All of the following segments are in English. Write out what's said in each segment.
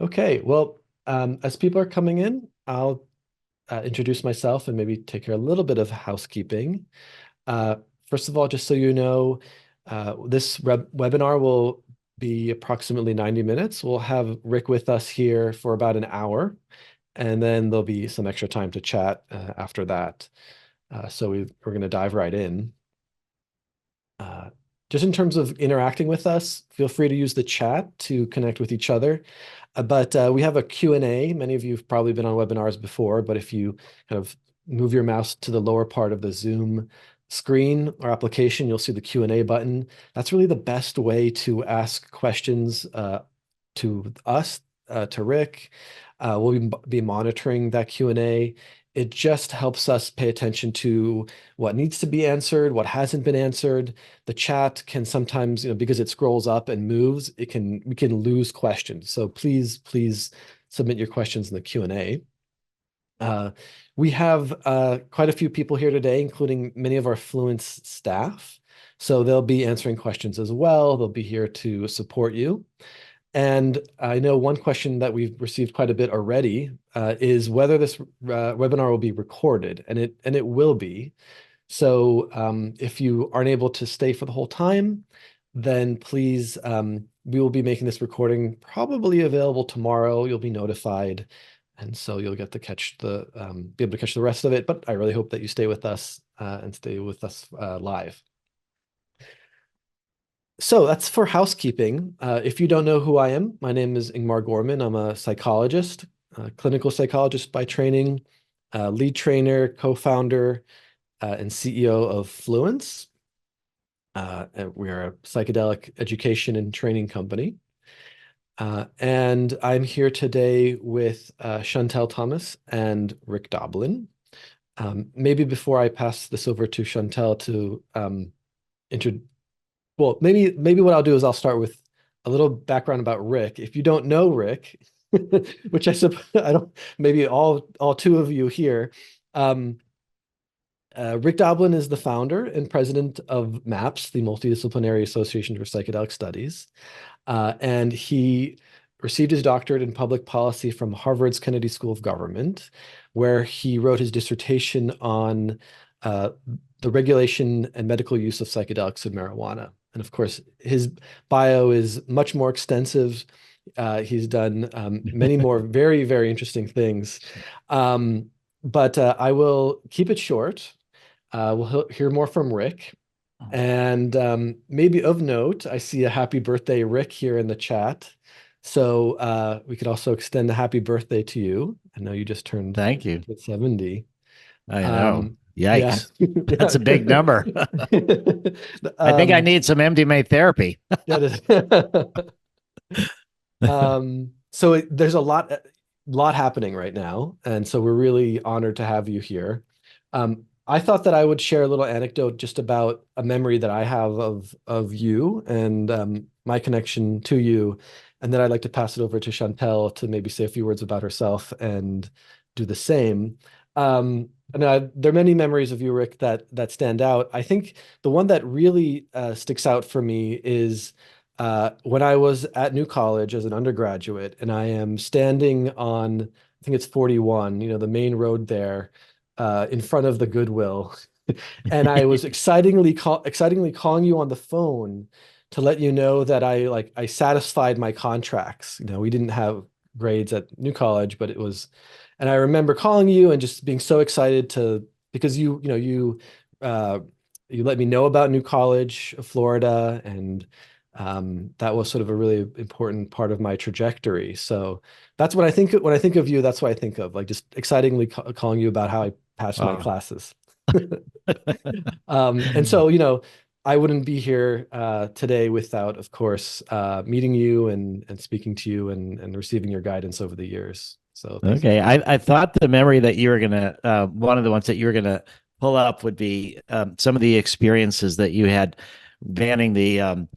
Okay, well, as people are coming in, I'll introduce myself and maybe take care of a little bit of housekeeping. Uh, First of all, just so you know, this webinar will be approximately 90 minutes. We'll have Rick with us here for about an hour, and then there'll be some extra time to chat after that. So we're going to dive right in. Uh, just in terms of interacting with us, feel free to use the chat to connect with each other. But we have a Q&A. Many of you have probably been on webinars before, but if you kind of move your mouse to the lower part of the Zoom screen or application, you'll see the Q&A button. That's really the best way to ask questions to us, to Rick. We'll be monitoring that Q&A. It just helps us pay attention to what needs to be answered, what hasn't been answered. The chat can sometimes, because it scrolls up and moves, we can lose questions. So please submit your questions in the Q&A. We have quite a few people here today, including many of our Fluence staff. So they'll be answering questions as well. They'll be here to support you. And I know one question that we've received quite a bit already is whether this webinar will be recorded, and it will be. So if you aren't able to stay for the whole time, then please, we will be making this recording probably available tomorrow. You'll be notified, and so you'll get to catch be able to catch the rest of it. But I really hope that you stay with us and stay with us live. So that's for housekeeping. If you don't know who I am, my name is Ingmar Gorman. I'm a psychologist, a clinical psychologist by training, lead trainer, co-founder, and CEO of Fluence. We're a psychedelic education and training company. And I'm here today with Chantelle Thomas and Rick Doblin. Maybe before I pass this over to Chantelle to well, maybe what I'll do is I'll start with a little background about Rick. If you don't know Rick, which I don't, maybe all two of you here. Rick Doblin is the founder and president of MAPS, the Multidisciplinary Association for Psychedelic Studies. And he received his doctorate in public policy from Harvard's Kennedy School of Government, where he wrote his dissertation on the regulation and medical use of psychedelics and marijuana. And of course, his bio is much more extensive. He's done many more very, very interesting things. But I will keep it short. We'll hear more from Rick. And maybe of note, I see a happy birthday, Rick, here in the chat. So we could also extend a happy birthday to you. I know you just turned Thank you. 70. I know. Yeah. Yikes. That's a big number. I think I need some MDMA therapy. So there's a lot happening right now. And so we're really honored to have you here. I thought that I would share a little anecdote just about a memory that I have of you and my connection to you. And then I'd like to pass it over to Chantelle to maybe say a few words about herself and do the same. And there are many memories of you, Rick, that stand out. I think the one that really sticks out for me is when I was at New College as an undergraduate, and I am standing on, I think it's 41, the main road there, in front of the Goodwill. And I was excitingly calling you on the phone to let you know that I satisfied my contracts. We didn't have grades at New College, but it was, and I remember calling you and just being so excited because you let me know about New College, Florida, and that was sort of a really important part of my trajectory. So that's what I think when I think of you. That's what I think of, like just excitingly calling you about how I passed my classes. And so I wouldn't be here today without, of course, meeting you and speaking to you and receiving your guidance over the years. So okay, I thought the memory that you were gonna one of the ones that you were gonna pull up would be some of the experiences that you had banning the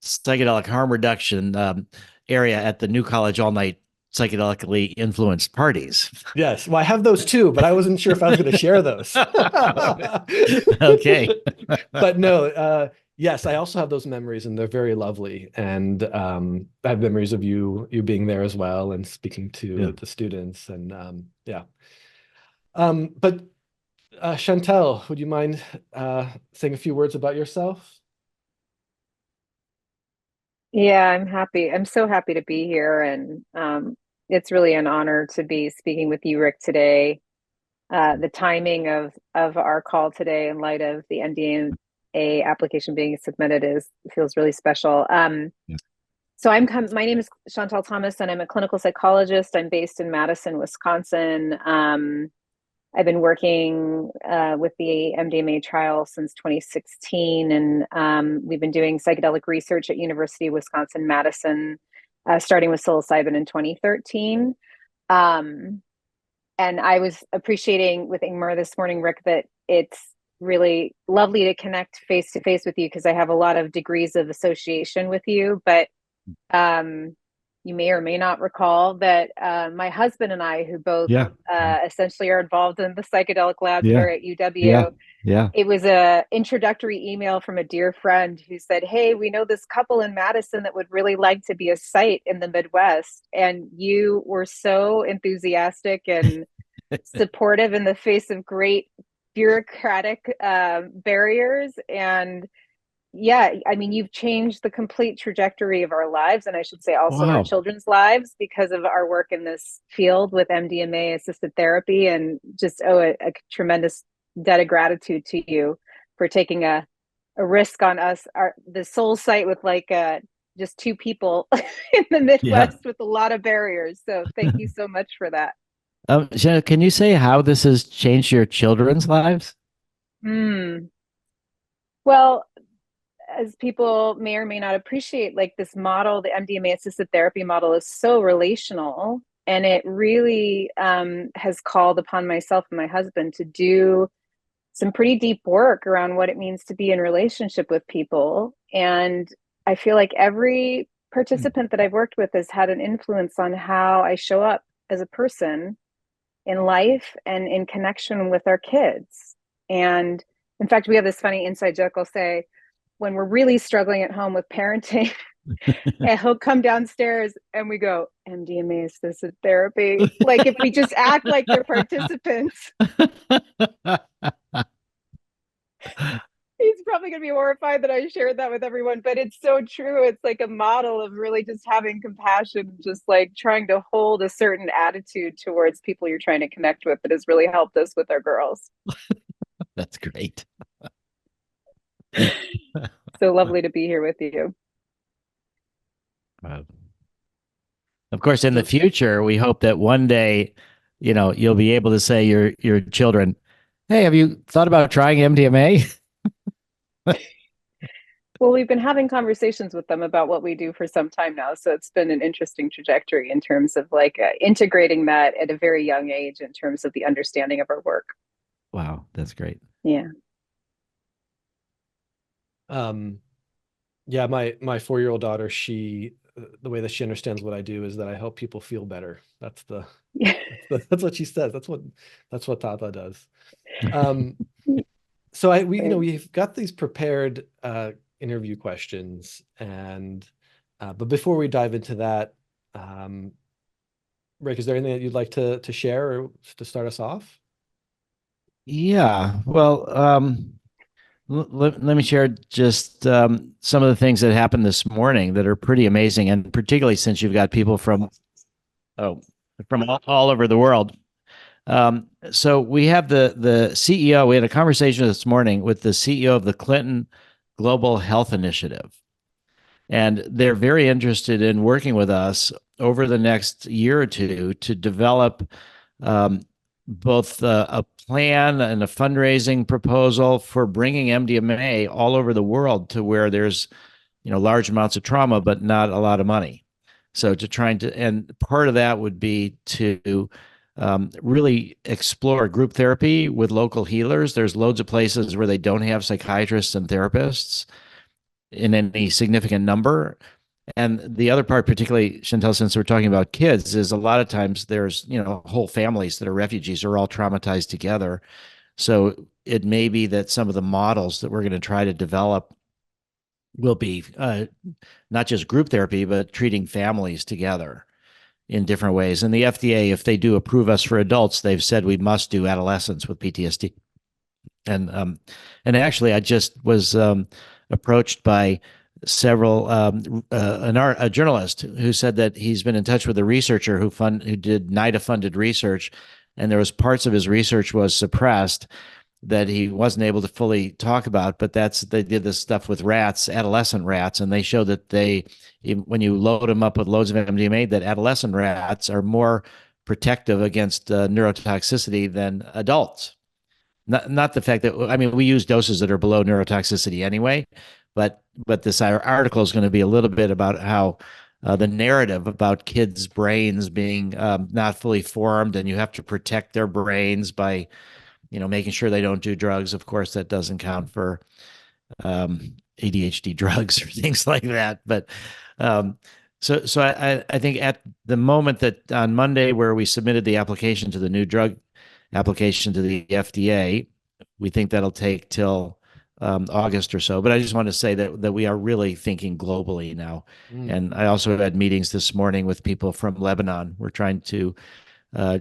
psychedelic harm reduction area at the New College all night psychedelically influenced parties. Yes. Well, I have those too, but I wasn't sure if I was going to share those. Okay. But no, yes, I also have those memories, and they're very lovely. And I have memories of you being there as well and speaking Yeah. to the students. And yeah. But Chantelle, would you mind saying a few words about yourself? Yeah, I'm happy. I'm so happy to be here, and it's really an honor to be speaking with you, Rick, today. The timing of our call today, in light of the NDA application being submitted, is feels really special. Yeah. So my name is Chantelle Thomas, and I'm a clinical psychologist. I'm based in Madison, Wisconsin. I've been working with the MDMA trial since 2016, and we've been doing psychedelic research at University of Wisconsin-Madison, starting with psilocybin in 2013. And I was appreciating with Ingmar this morning, Rick, that it's really lovely to connect face to face with you, because I have a lot of degrees of association with you, but you may or may not recall that my husband and I, who both Yeah. essentially are involved in the psychedelic labs Yeah. here at UW, Yeah. Yeah. it was a introductory email from a dear friend who said, "Hey, we know this couple in Madison that would really like to be a site in the Midwest." And you were so enthusiastic and supportive in the face of great bureaucratic barriers. And yeah, I mean, you've changed the complete trajectory of our lives, and I should say also our Wow. children's lives, because of our work in this field with MDMA-assisted therapy, and just owe a tremendous debt of gratitude to you for taking a risk on us, the soul site with like just two people in the Yeah. Midwest with a lot of barriers. So thank you so much for that. Shannon, can you say how this has changed your children's lives? Hmm. Well, as people may or may not appreciate, like this model, the MDMA assisted therapy model, is so relational. And it really has called upon myself and my husband to do some pretty deep work around what it means to be in relationship with people. And I feel like every participant that I've worked with has had an influence on how I show up as a person in life and in connection with our kids. And in fact, we have this funny inside joke. I'll say, when we're really struggling at home with parenting, and he'll come downstairs and we go, MDMA assisted therapy. Like if we just act like they're participants, he's probably going to be horrified that I shared that with everyone, but it's so true. It's like a model of really just having compassion, just like trying to hold a certain attitude towards people you're trying to connect with, that has really helped us with our girls. That's great. So lovely to be here with you. Of course, in the future, we hope that one day, you'll be able to say your children, "Hey, have you thought about trying MDMA?" Well, we've been having conversations with them about what we do for some time now. So it's been an interesting trajectory in terms of like integrating that at a very young age in terms of the understanding of our work. Wow, that's great. Yeah. Yeah, my 4-year-old daughter, the way that she understands what I do is that I help people feel better. That's that's what she says. That's what Tata does. So we've got these prepared interview questions, and but before we dive into that, Rick, is there anything that you'd like to share or to start us off? Yeah. Well, let me share just some of the things that happened this morning that are pretty amazing, and particularly since you've got people from all over the world. So we have the CEO. We had a conversation this morning with the CEO of the Clinton Global Health Initiative, and they're very interested in working with us over the next year or two to develop both a plan and a fundraising proposal for bringing MDMA all over the world to where there's, large amounts of trauma, but not a lot of money. So and part of that would be to really explore group therapy with local healers. There's loads of places where they don't have psychiatrists and therapists in any significant number. And the other part, particularly, Chantelle, since we're talking about kids, is a lot of times there's, whole families that are refugees are all traumatized together. So it may be that some of the models that we're going to try to develop will be not just group therapy, but treating families together in different ways. And the FDA, if they do approve us for adults, they've said we must do adolescents with PTSD. And actually, I just was approached by several a journalist who said that he's been in touch with a researcher who did NIDA funded research, and there was parts of his research was suppressed that he wasn't able to fully talk about. But they did this stuff with rats, adolescent rats, and they showed that when you load them up with loads of MDMA, that adolescent rats are more protective against neurotoxicity than adults. Not the fact that, I mean, we use doses that are below neurotoxicity anyway, but this article is going to be a little bit about how the narrative about kids' brains being not fully formed, and you have to protect their brains by, making sure they don't do drugs. Of course, that doesn't count for ADHD drugs or things like that. But so I think at the moment that on Monday, where we submitted the application to the new drug application to the FDA. We think that'll take till August or so. But I just want to say that we are really thinking globally now. And I also had meetings this morning with people from Lebanon. We're trying to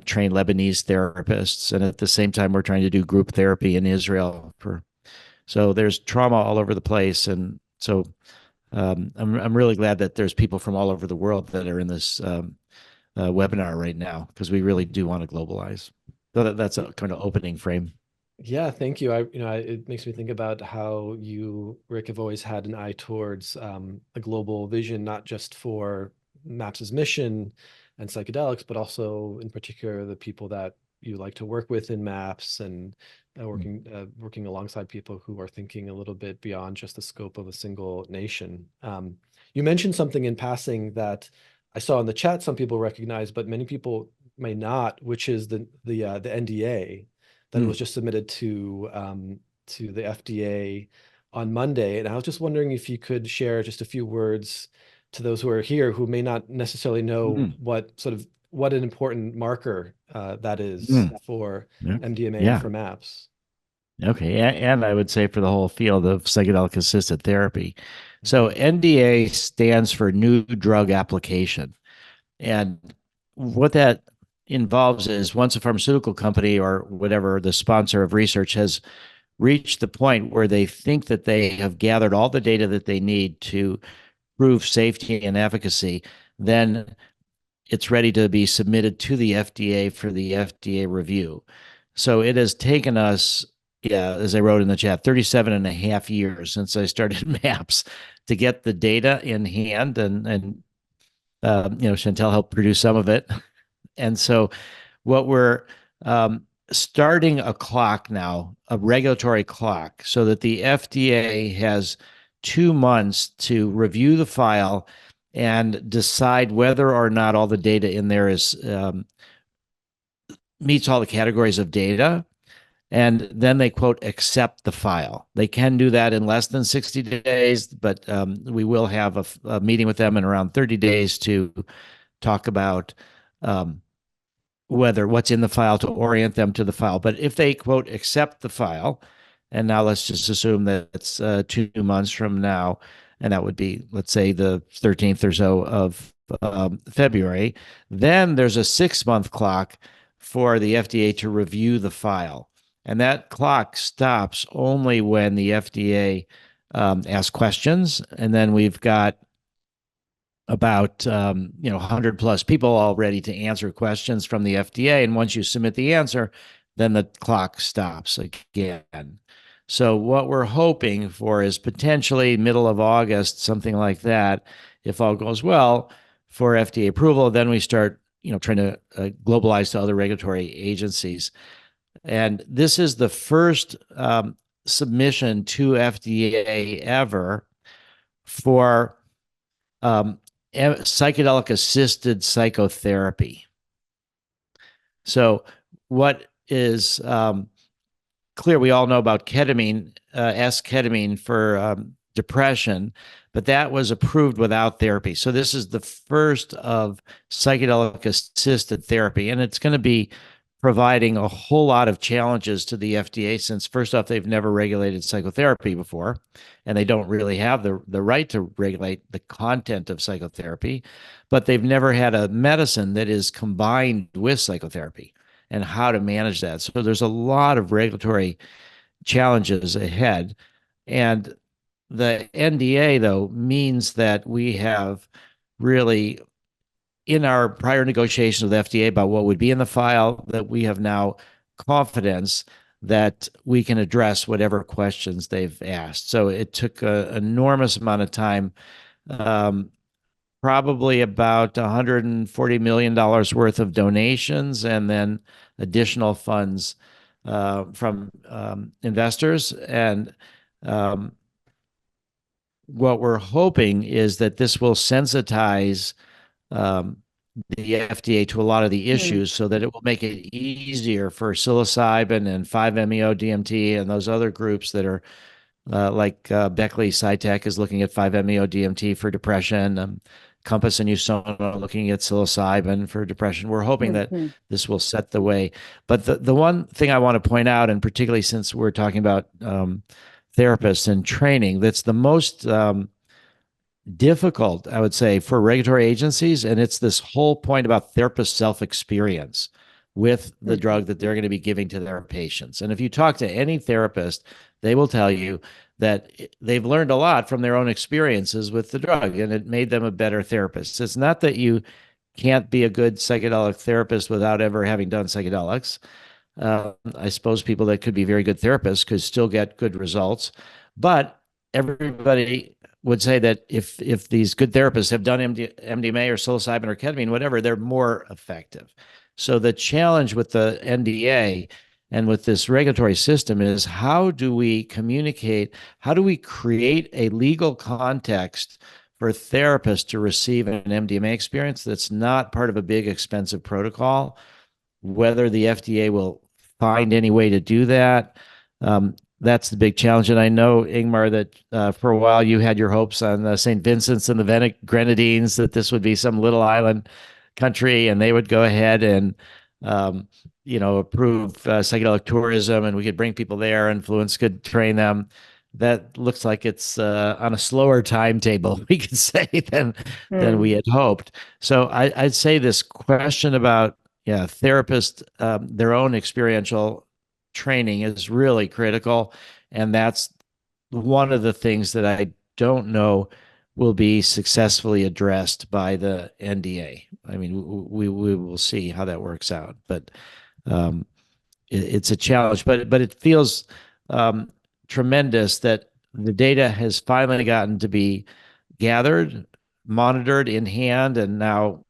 train Lebanese therapists, and at the same time, we're trying to do group therapy in Israel. So there's trauma all over the place, and so I'm really glad that there's people from all over the world that are in this webinar right now, because we really do want to globalize. So that's a kind of opening frame. Yeah, thank you. It makes me think about how you, Rick, have always had an eye towards a global vision, not just for MAPS's mission and psychedelics, but also in particular the people that you like to work with in MAPS, and working alongside people who are thinking a little bit beyond just the scope of a single nation. You mentioned something in passing that I saw in the chat some people recognize, but many people may not, which is the NDA that was just submitted to the FDA on Monday. And I was just wondering if you could share just a few words to those who are here who may not necessarily know what an important marker that is for MDMA and for MAPS. Okay, and I would say for the whole field of psychedelic assisted therapy. So NDA stands for New Drug Application. And what that involves is, once a pharmaceutical company or whatever the sponsor of research has reached the point where they think that they have gathered all the data that they need to prove safety and efficacy, then it's ready to be submitted to the FDA for the FDA review. So it has taken us, as I wrote in the chat, 37 and a half years since I started MAPS to get the data in hand, and Chantelle helped produce some of it. And so what we're starting a clock now, a regulatory clock, so that the FDA has 2 months to review the file and decide whether or not all the data in there is meets all the categories of data. And then they, quote, accept the file. They can do that in less than 60 days, but we will have a meeting with them in around 30 days to talk about whether what's in the file, to orient them to the file. But if they, quote, accept the file, and now let's just assume that it's 2 months from now, and that would be, let's say, the 13th or so of February, then there's a 6-month clock for the FDA to review the file. And that clock stops only when the FDA asks questions. And then we've got about 100 plus people all ready to answer questions from the FDA. And once you submit the answer, then the clock stops again. So what we're hoping for is potentially middle of August, something like that, if all goes well, for FDA approval. Then we start trying to globalize to other regulatory agencies. And this is the first submission to FDA ever for psychedelic assisted psychotherapy. So what is clear, we all know about ketamine, S-ketamine for depression, but that was approved without therapy. So this is the first of psychedelic assisted therapy, and it's going to be providing a whole lot of challenges to the FDA, since first off, they've never regulated psychotherapy before, and they don't really have the right to regulate the content of psychotherapy, but they've never had a medicine that is combined with psychotherapy and how to manage that. So there's a lot of regulatory challenges ahead. And the NDA, though, means that we have really, in our prior negotiations with FDA about what would be in the file, that we have now confidence that we can address whatever questions they've asked. So it took an enormous amount of time, probably about $140 million worth of donations, and then additional funds from investors. And what we're hoping is that this will sensitize the FDA to a lot of the issues, so that it will make it easier for psilocybin and 5-MeO-DMT and those other groups that are Beckley Psytech is looking at 5-MeO-DMT for depression. Compass and Usona are looking at psilocybin for depression. We're hoping that this will set the way. But the one thing I want to point out, and particularly since we're talking about therapists and training, that's the most difficult, I would say, for regulatory agencies, and it's this whole point about therapist self-experience with the drug that they're going to be giving to their patients. And if you talk to any therapist, they will tell you that they've learned a lot from their own experiences with the drug, and it made them a better therapist. It's not that you can't be a good psychedelic therapist without ever having done psychedelics. I suppose people that could be very good therapists could still get good results, but everybody would say that if these good therapists have done MDMA or psilocybin or ketamine, whatever, they're more effective. So the challenge with the NDA and with this regulatory system is, how do we communicate? How do we create a legal context for therapists to receive an MDMA experience that's not part of a big, expensive protocol? Whether the FDA will find any way to do that, that's the big challenge. And I know, Ingmar, that for a while you had your hopes on St. Vincent's and the Grenadines, that this would be some little island country and they would go ahead and approve psychedelic tourism, and we could bring people there and Fluence could train them. That looks like it's on a slower timetable, we could say, than we had hoped. So I'd say this question about therapists, their own experiential training is really critical. And that's one of the things that I don't know will be successfully addressed by the NDA. I mean, we will see how that works out, but it's a challenge. But it feels tremendous that the data has finally gotten to be gathered, monitored in hand, and now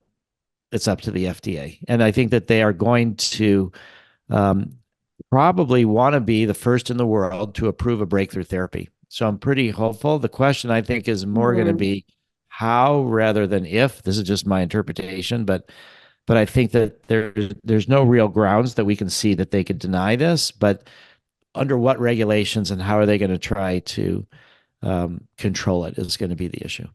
it's up to the FDA. And I think that they are going to probably want to be the first in the world to approve a breakthrough therapy. So I'm pretty hopeful. The question, I think, is more going to be how rather than if. This is just my interpretation, but I think that there's no real grounds that we can see that they could deny this, but under what regulations and how are they going to try to control it is going to be the issue.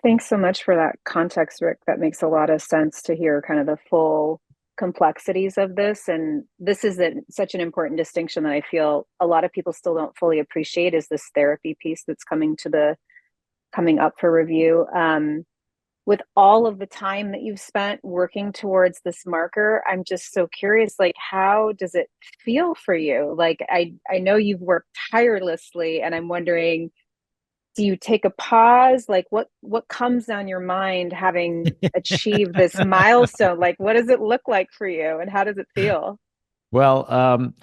Thanks so much for that context, Rick. That makes a lot of sense to hear kind of the full complexities of this. And this is such an important distinction that I feel a lot of people still don't fully appreciate, is this therapy piece that's coming up for review. With all of the time that you've spent working towards this marker, I'm just so curious, like, how does it feel for you? Like, I know you've worked tirelessly, and I'm wondering, do you take a pause? Like, what comes on your mind having achieved this milestone? Like, what does it look like for you, and how does it feel? Well,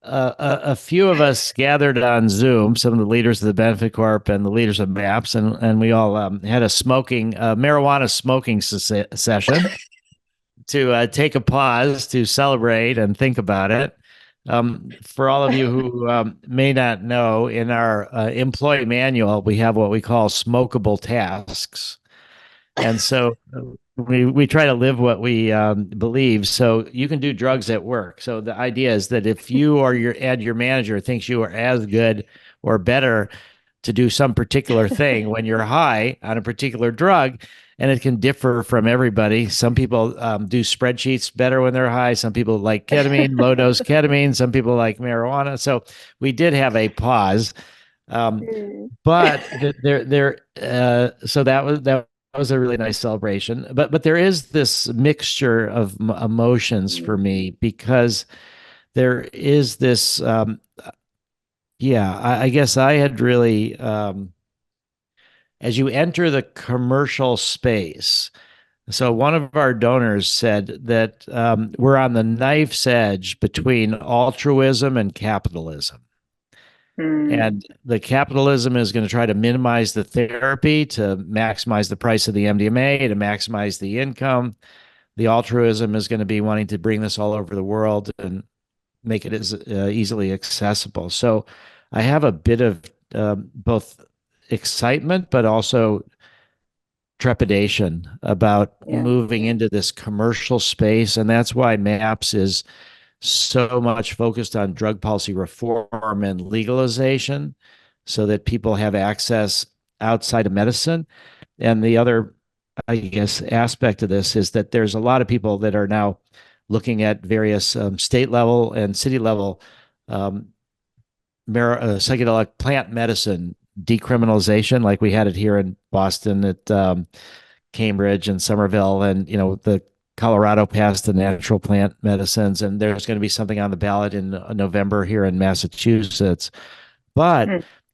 a few of us gathered on Zoom, some of the leaders of the Benefit Corp and the leaders of MAPS, and we all had a marijuana smoking session to take a pause to celebrate and think about it. For all of you who may not know, in our employee manual, we have what we call smokable tasks. And so we try to live what we believe. So you can do drugs at work. So the idea is that if you or your manager thinks you are as good or better to do some particular thing when you're high on a particular drug. And it can differ from everybody. Some people do spreadsheets better when they're high. Some people like ketamine, low dose ketamine. Some people like marijuana. So we did have a pause. But so that was a really nice celebration. But there is this mixture of emotions for me, because there is this I guess I had really as you enter the commercial space. So one of our donors said that we're on the knife's edge between altruism and capitalism. And the capitalism is going to try to minimize the therapy to maximize the price of the MDMA, to maximize the income. The altruism is going to be wanting to bring this all over the world and make it as easily accessible. So I have a bit of both excitement, but also trepidation about moving into this commercial space. And that's why MAPS is so much focused on drug policy reform and legalization, so that people have access outside of medicine. And the other, I guess, aspect of this is that there's a lot of people that are now looking at various state level and city level psychedelic plant medicine decriminalization, like we had it here in Boston at Cambridge and Somerville, and the Colorado passed the natural plant medicines, and there's going to be something on the ballot in November here in Massachusetts. But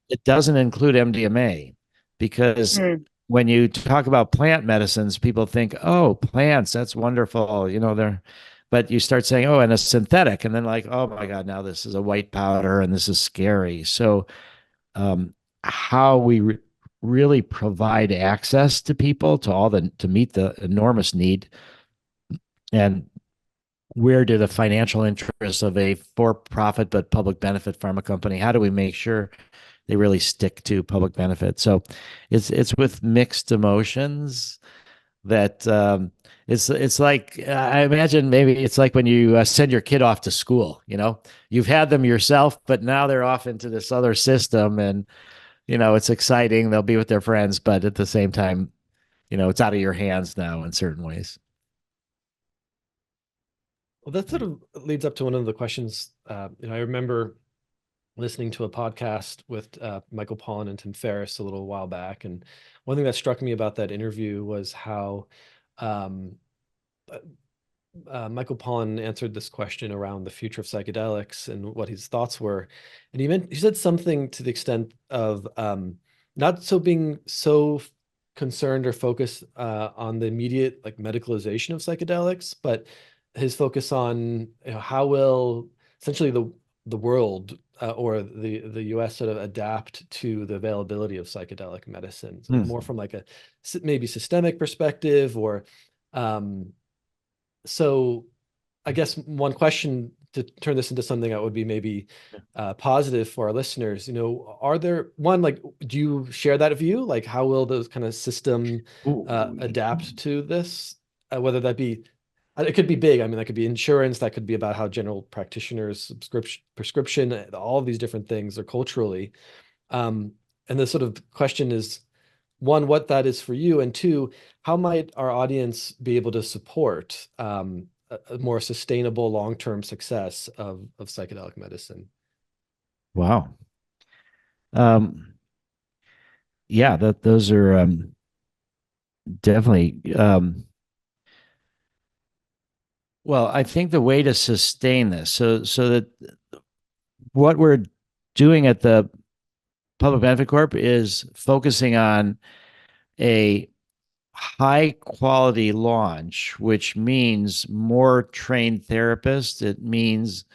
it doesn't include MDMA, because when you talk about plant medicines, people think, oh, plants, that's wonderful. But you start saying, oh, and a synthetic, and then like, oh my God, now this is a white powder and this is scary. So how we really provide access to people to meet the enormous need, and where do the financial interests of a for-profit but public benefit pharma company, how do we make sure they really stick to public benefit? So it's with mixed emotions that it's like, I imagine maybe it's like when you send your kid off to school. You've had them yourself, but now they're off into this other system, and it's exciting. They'll be with their friends, but at the same time, it's out of your hands now in certain ways. Well, that sort of leads up to one of the questions. I remember listening to a podcast with Michael Pollan and Tim Ferriss a little while back, and one thing that struck me about that interview was how Michael Pollan answered this question around the future of psychedelics and what his thoughts were, and he said something to the extent of not being so concerned or focused on the immediate medicalization of psychedelics, but his focus on how will essentially the world or the US sort of adapt to the availability of psychedelic medicines, more from a maybe systemic perspective, or so I guess one question to turn this into something that would be maybe positive for our listeners, are there do you share that view? How will those kind of system adapt to this? Whether that be, it could be big. I mean, that could be insurance. That could be about how general practitioners prescription, all of these different things, or culturally. And the sort of question is, one, what that is for you, and two, how might our audience be able to support a more sustainable long-term success of psychedelic medicine? Wow. Yeah, those are definitely. Well, I think the way to sustain this, so that what we're doing at the Public Benefit Corp is focusing on a high quality launch, which means more trained therapists. It means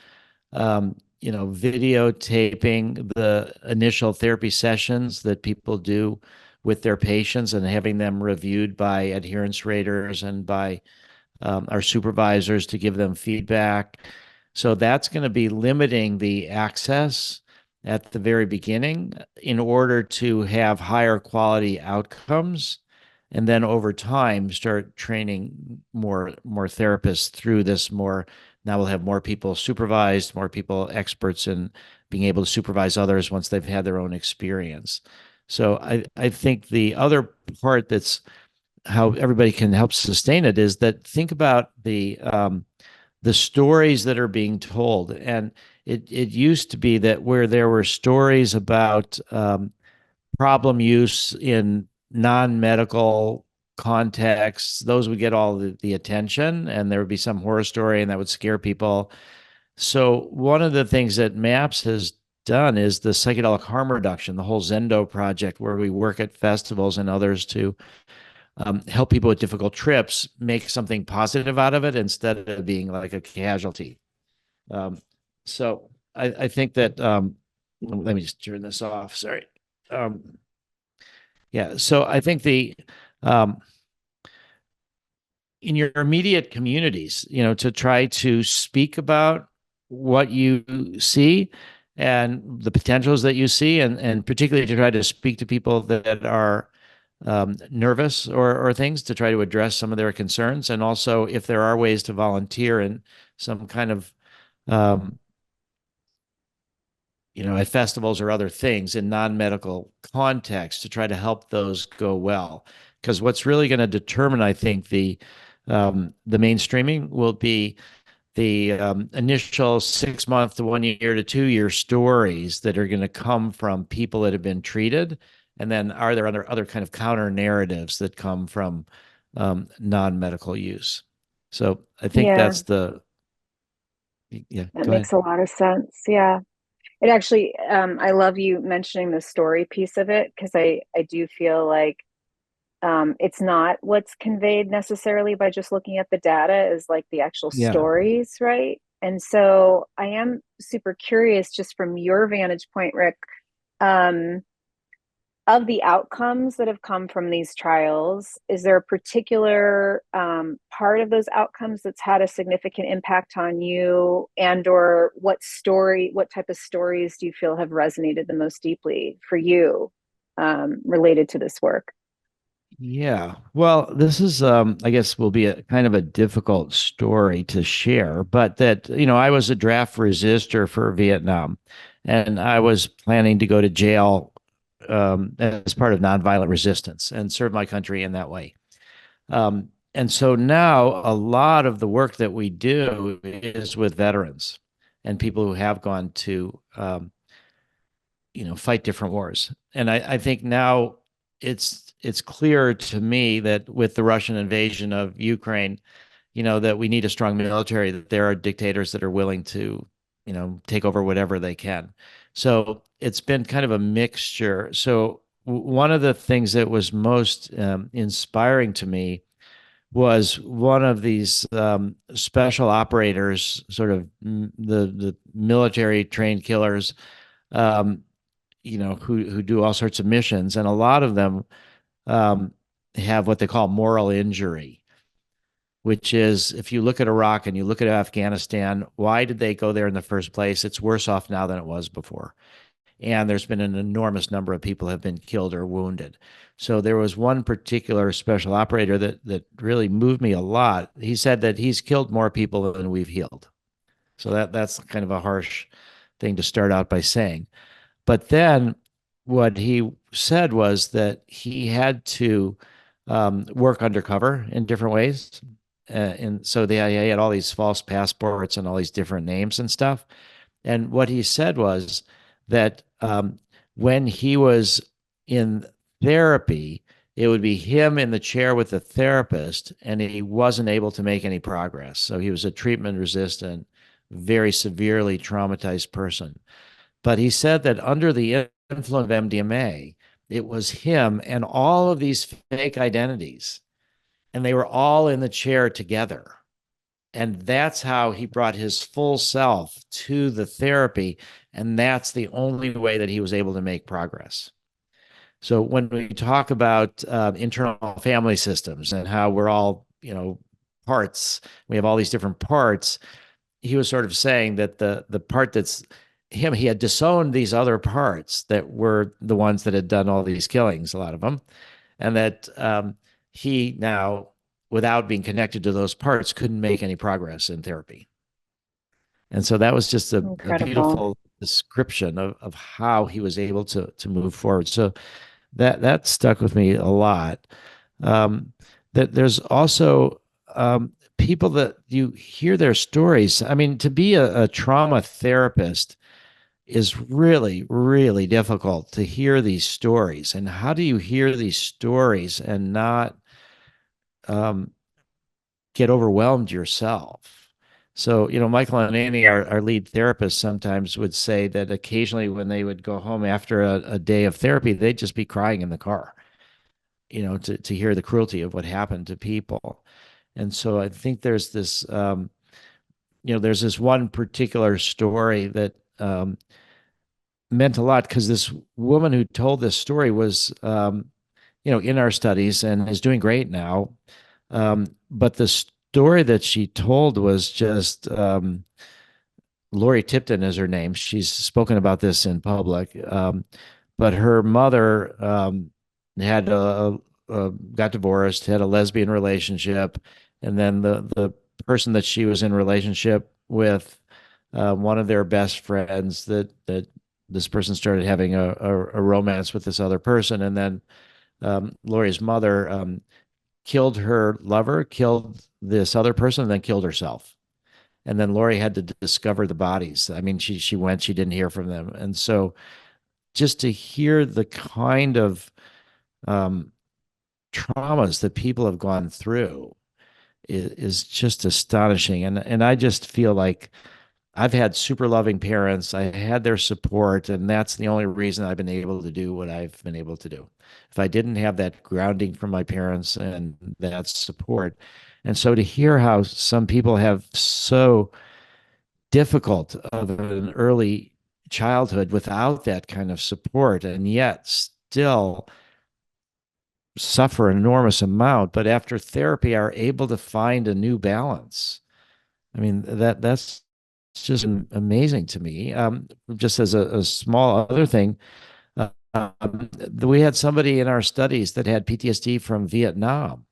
videotaping the initial therapy sessions that people do with their patients and having them reviewed by adherence raters and by our supervisors to give them feedback. So that's going to be limiting the access at the very beginning in order to have higher quality outcomes, and then over time start training more therapists through this more Now we'll have more people supervised, more people experts in being able to supervise others once they've had their own experience. So I think the other part that's how everybody can help sustain it is that think about the stories that are being told. And it used to be that where there were stories about problem use in non-medical contexts, those would get all the attention, and there would be some horror story and that would scare people. So one of the things that MAPS has done is the psychedelic harm reduction, the whole Zendo project, where we work at festivals and others to help people with difficult trips make something positive out of it instead of being like a casualty. Um, so I think that let me just turn this off. Sorry. Yeah. So I think um, in your immediate communities, to try to speak about what you see and the potentials that you see, and particularly to try to speak to people that are nervous or things to try to address some of their concerns. And also, if there are ways to volunteer in some kind of, um, at festivals or other things in non-medical context to try to help those go well. Because what's really going to determine, I think, the mainstreaming will be the initial 6 month to 1 year to 2 year stories that are going to come from people that have been treated. And then are there other kind of counter narratives that come from non-medical use? So I think Yeah, yeah, that go ahead. makes a lot of sense. Yeah. It actually, I love you mentioning the story piece of it, because I do feel like it's not what's conveyed necessarily by just looking at the data is like the actual Yeah. stories, right? And so I am super curious, just from your vantage point, Rick, um, of the outcomes that have come from these trials, is there a particular part of those outcomes that's had a significant impact on you, and or what type of stories do you feel have resonated the most deeply for you related to this work? Yeah. Well, this is, I guess, will be a kind of a difficult story to share, but that, I was a draft resistor for Vietnam, and I was planning to go to jail as part of nonviolent resistance and serve my country in that way. And so now a lot of the work that we do is with veterans and people who have gone to, fight different wars. And I think now it's clear to me that with the Russian invasion of Ukraine, that we need a strong military, that there are dictators that are willing to, take over whatever they can. So it's been kind of a mixture. So one of the things that was most inspiring to me was one of these special operators, sort of the military trained killers, um, who do all sorts of missions, and a lot of them um, have what they call moral injury, which is if you look at Iraq and you look at Afghanistan, why did they go there in the first place? It's worse off now than it was before. And there's been an enormous number of people have been killed or wounded. So there was one particular special operator that really moved me a lot. He said that he's killed more people than we've healed. So that's kind of a harsh thing to start out by saying. But then what he said was that he had to work undercover in different ways. And so he had all these false passports and all these different names and stuff. And what he said was that when he was in therapy, it would be him in the chair with the therapist, and he wasn't able to make any progress. So he was a treatment resistant, very severely traumatized person. But he said that under the influence of MDMA, it was him and all of these fake identities, and they were all in the chair together. And that's how he brought his full self to the therapy. And that's the only way that he was able to make progress. So when we talk about internal family systems and how we're all, parts, we have all these different parts. He was sort of saying that the part that's him, he had disowned these other parts that were the ones that had done all these killings, a lot of them, and that he now, without being connected to those parts, couldn't make any progress in therapy. And so that was just a Incredible. beautiful description of how he was able to move forward. So that stuck with me a lot. Um, that there's also people that you hear their stories. I mean, to be a trauma therapist is really, really difficult to hear these stories. And how do you hear these stories and not um, get overwhelmed yourself? So, Michael and Annie, our lead therapists, sometimes would say that occasionally when they would go home after a day of therapy, they'd just be crying in the car, to hear the cruelty of what happened to people. And so I think there's this one particular story that meant a lot because this woman who told this story was, in our studies and is doing great now. But the story that she told was just Lori Tipton is her name. She's spoken about this in public. But her mother had got divorced, had a lesbian relationship, and then the person that she was in relationship with, one of their best friends, that this person started having a romance with this other person, and then Lori's mother killed her lover, killed this other person, and then killed herself. And then Lori had to discover the bodies. I mean, she went, she didn't hear from them, and so just to hear the kind of um, traumas that people have gone through is just astonishing. And I just feel like I've had super loving parents. I had their support, and that's the only reason I've been able to do what I've been able to do. If I didn't have that grounding from my parents and that support, and so to hear how some people have so difficult of an early childhood without that kind of support, and yet still suffer an enormous amount, but after therapy are able to find a new balance. I mean, that's just amazing to me. Just as a small other thing, we had somebody in our studies that had PTSD from Vietnam,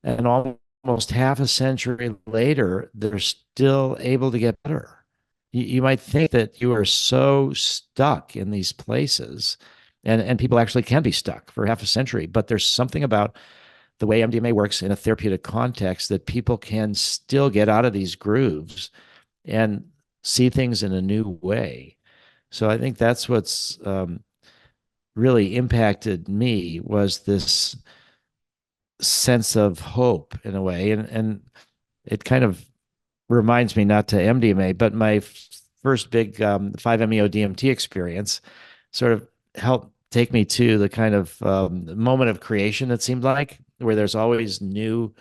and almost half a century later, they're still able to get better. You might think that you are so stuck in these places, and people actually can be stuck for half a century, but there's something about the way MDMA works in a therapeutic context that people can still get out of these grooves and see things in a new way. So I think that's what's really impacted me, was this sense of hope in a way. And it kind of reminds me, not to MDMA, but my first big 5-MeO DMT experience sort of helped take me to the kind of moment of creation, it seemed like, where there's always new,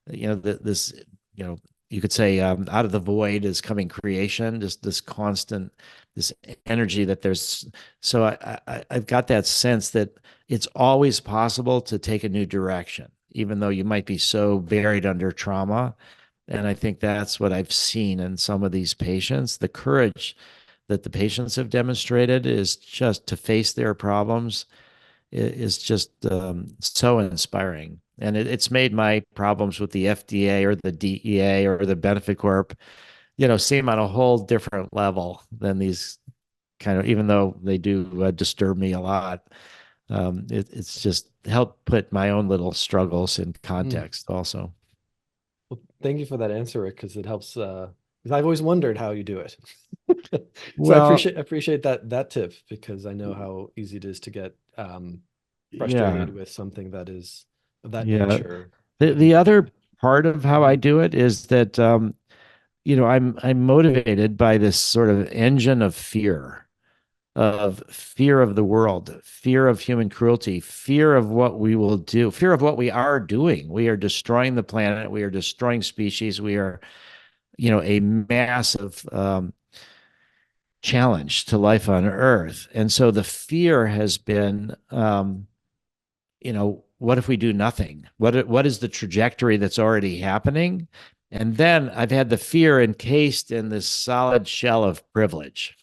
this, you could say, out of the void is coming creation, just this constant, this energy that there's. So I've got that sense that it's always possible to take a new direction, even though you might be so buried under trauma. And I think that's what I've seen in some of these patients. The courage that the patients have demonstrated is just to face their problems is just so inspiring. And it's made my problems with the FDA or the DEA or the Benefit Corp, seem on a whole different level than these kind of, even though they do disturb me a lot. It's just helped put my own little struggles in context also. Well, thank you for that answer, Rick, because it helps. Because I've always wondered how you do it. So I Well, appreciate that tip, because I know how easy it is to get yeah, frustrated with something that is of that yeah. nature. The other part of how I do it is that I'm motivated by this sort of engine of fear of the world, fear of human cruelty, fear of what we will do, fear of what we are doing. We are destroying the planet. We are destroying species. We are, a massive challenge to life on Earth. And so the fear has been, what if we do nothing? What is the trajectory that's already happening? And then I've had the fear encased in this solid shell of privilege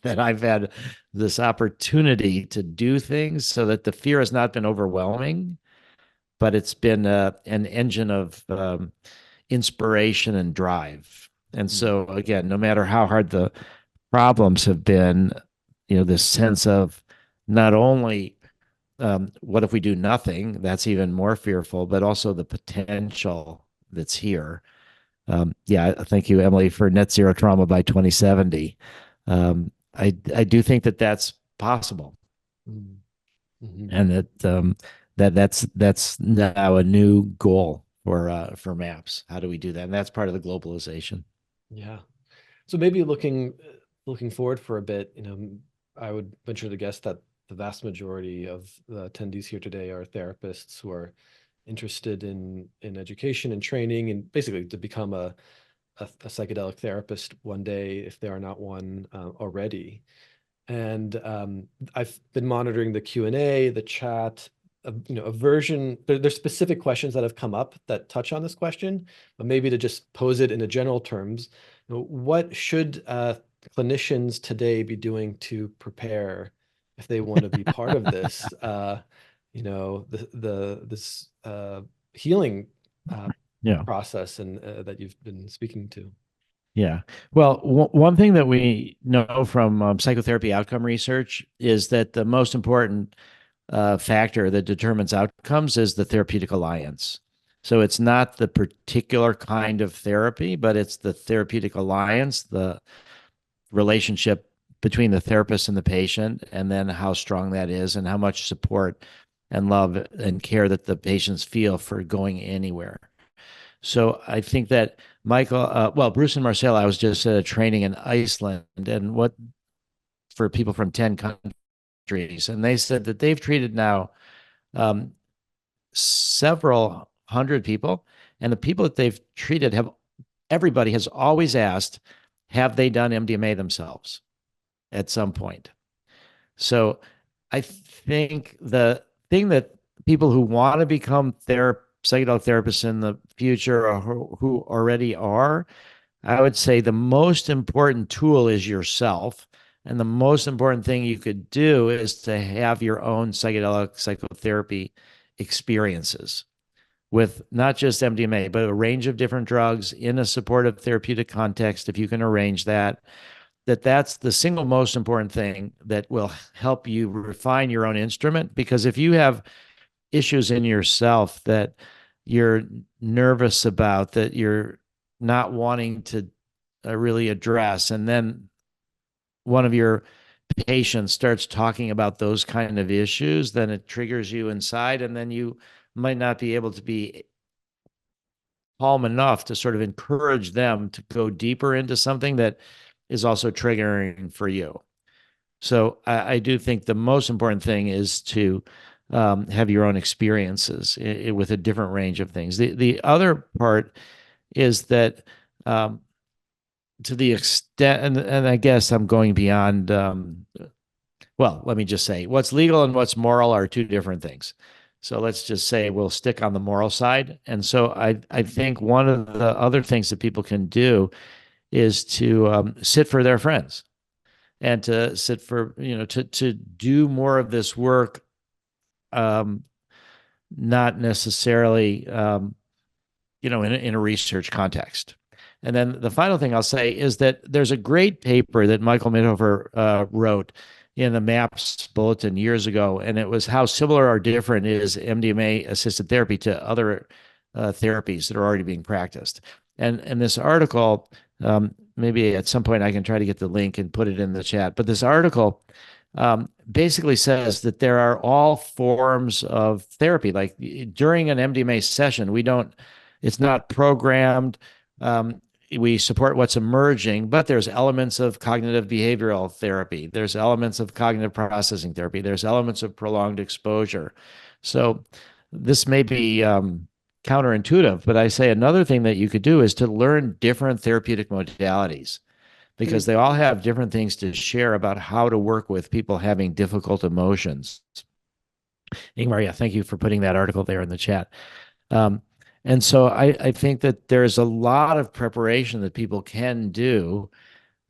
that I've had this opportunity to do things, so that the fear has not been overwhelming, but it's been an engine of inspiration and drive. And so again, no matter how hard the problems have been, this sense of not only what if we do nothing, that's even more fearful, but also the potential that's here. Yeah, thank you, Emily, for net zero trauma by 2070. I do think that that's possible, and that's now a new goal for MAPS. How do we do that? And that's part of the globalization. Yeah. So maybe looking forward for a bit, I would venture to guess that the vast majority of the attendees here today are therapists who are interested in education and training, and basically to become a psychedelic therapist one day if they are not one already. And I've been monitoring the Q&A, the chat, a version. There's specific questions that have come up that touch on this question, but maybe to just pose it in a general terms, what should clinicians today be doing to prepare if they want to be part of this, this healing Yeah. process and that you've been speaking to? Yeah. Well, one thing that we know from psychotherapy outcome research is that the most important factor that determines outcomes is the therapeutic alliance. So it's not the particular kind of therapy, but it's the therapeutic alliance, the relationship between the therapist and the patient, and then how strong that is and how much support and love and care that the patients feel for going anywhere. So I think that Michael, Bruce and Marcel, I was just at a training in Iceland, and for people from 10 countries, and they said that they've treated now several hundred people, and the people that they've treated everybody has always asked, have they done MDMA themselves at some point? So I think the thing that people who want to become psychedelic therapists in the future or who already are, I would say the most important tool is yourself. And the most important thing you could do is to have your own psychedelic psychotherapy experiences with not just MDMA, but a range of different drugs in a supportive therapeutic context, if you can arrange that's the single most important thing that will help you refine your own instrument. Because if you have issues in yourself that you're nervous about, that you're not wanting to really address, and then one of your patients starts talking about those kind of issues, then it triggers you inside, and then you might not be able to be calm enough to sort of encourage them to go deeper into something that is also triggering for you. So I do think the most important thing is to have your own experiences with a different range of things. The other part is that to the extent, and I guess I'm going beyond, let me just say what's legal and what's moral are two different things. So let's just say we'll stick on the moral side. And so I think one of the other things that people can do is to sit for their friends and to sit for, to do more of this work, not necessarily, in a research context. And then the final thing I'll say is that there's a great paper that Michael Mithoefer wrote in the MAPS bulletin years ago, and it was how similar or different is MDMA-assisted therapy to other therapies that are already being practiced. And this article, maybe at some point I can try to get the link and put it in the chat, but this article basically says that there are all forms of therapy. Like during an MDMA session, it's not programmed. We support what's emerging, but there's elements of cognitive behavioral therapy. There's elements of cognitive processing therapy. There's elements of prolonged exposure. So this may be counterintuitive, but I say another thing that you could do is to learn different therapeutic modalities, because they all have different things to share about how to work with people having difficult emotions. Ingmar, yeah, thank you for putting that article there in the chat. And so I think that there's a lot of preparation that people can do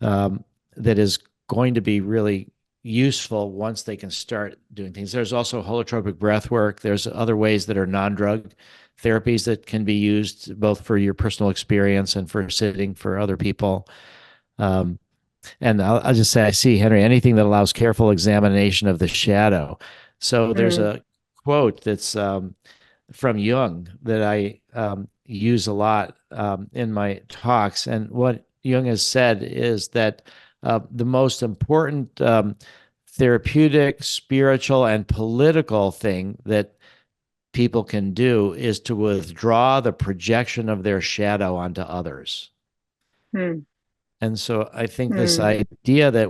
that is going to be really useful once they can start doing things. There's also holotropic breath work. There's other ways that are non-drug therapies that can be used both for your personal experience and for sitting for other people. And I'll just say, I see, Henry, anything that allows careful examination of the shadow. So there's a quote that's from Jung that I use a lot in my talks. And what Jung has said is that the most important therapeutic, spiritual, and political thing that people can do is to withdraw the projection of their shadow onto others. And so I think this idea that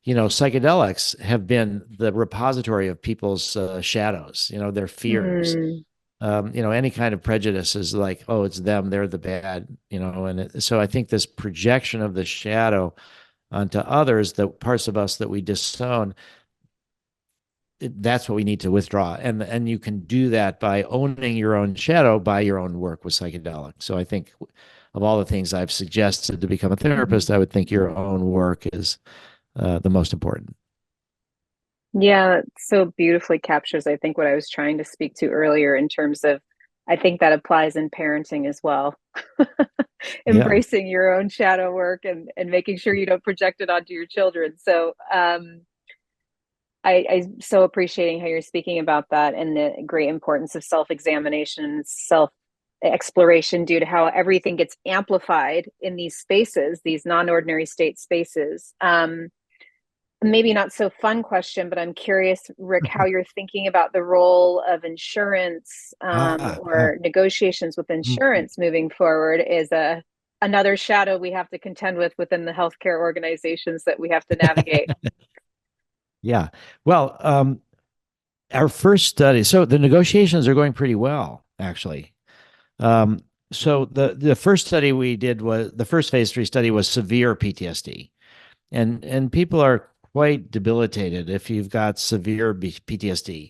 psychedelics have been the repository of people's shadows, their fears. Any kind of prejudice is like, oh, it's them, they're the bad, so I think this projection of the shadow onto others, the parts of us that we disown, that's what we need to withdraw. And you can do that by owning your own shadow by your own work with psychedelics. So I think of all the things I've suggested to become a therapist, I would think your own work is the most important. Yeah, it so beautifully captures, I think, what I was trying to speak to earlier in terms of, I think that applies in parenting as well. Embracing your own shadow work and making sure you don't project it onto your children. So I so appreciating how you're speaking about that and the great importance of self-examination, self-exploration, due to how everything gets amplified in these spaces, these non-ordinary state spaces. Maybe not so fun question, but I'm curious, Rick, how you're thinking about the role of insurance or negotiations with insurance moving forward is another shadow we have to contend with within the healthcare organizations that we have to navigate. Yeah. Well, our first study, so the negotiations are going pretty well, actually. So the first study we did was, the first phase 3 study was severe PTSD. And people are quite debilitated if you've got severe PTSD.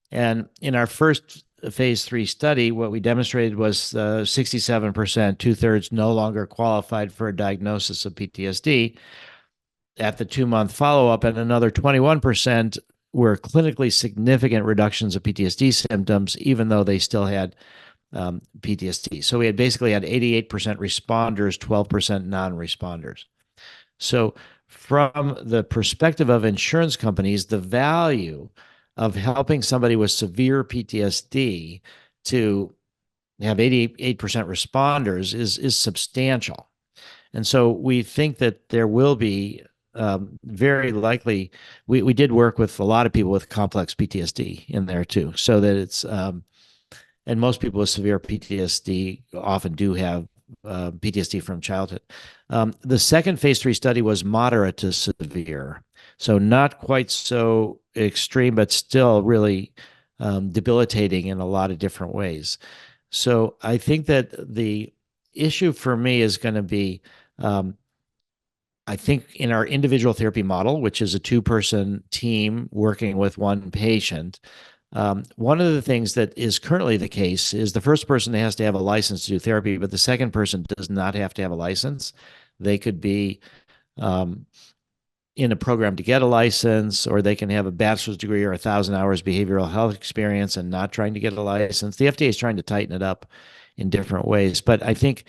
And in our first phase 3 study, what we demonstrated was 67%, 2/3 no longer qualified for a diagnosis of PTSD at the 2-month follow-up, and another 21% were clinically significant reductions of PTSD symptoms, even though they still had PTSD. So we had basically had 88% responders, 12% non-responders. So from the perspective of insurance companies, the value of helping somebody with severe PTSD to have 88% responders is substantial. And so we think that there will be very likely, we did work with a lot of people with complex PTSD in there too, so that it's, and most people with severe PTSD often do have PTSD from childhood. The second phase 3 study was moderate to severe, so not quite so extreme, but still really debilitating in a lot of different ways. So I think that the issue for me is going to be, I think in our individual therapy model, which is a 2-person team working with one patient, one of the things that is currently the case is the first person has to have a license to do therapy, but the second person does not have to have a license. They could be in a program to get a license, or they can have a bachelor's degree or 1,000 hours behavioral health experience and not trying to get a license. The FDA is trying to tighten it up in different ways. But I think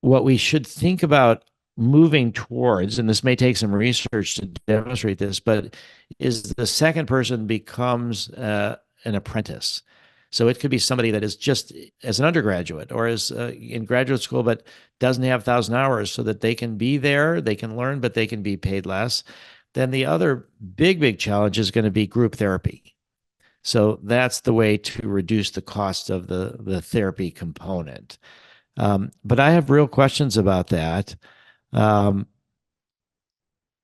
what we should think about moving towards, and this may take some research to demonstrate this, but is the second person becomes an apprentice. So it could be somebody that is just as an undergraduate or as in graduate school, but doesn't have 1,000 hours, so that they can be there, they can learn, but they can be paid less. Then the other big challenge is going to be group therapy. So that's the way to reduce the cost of the therapy component. But I have real questions about that.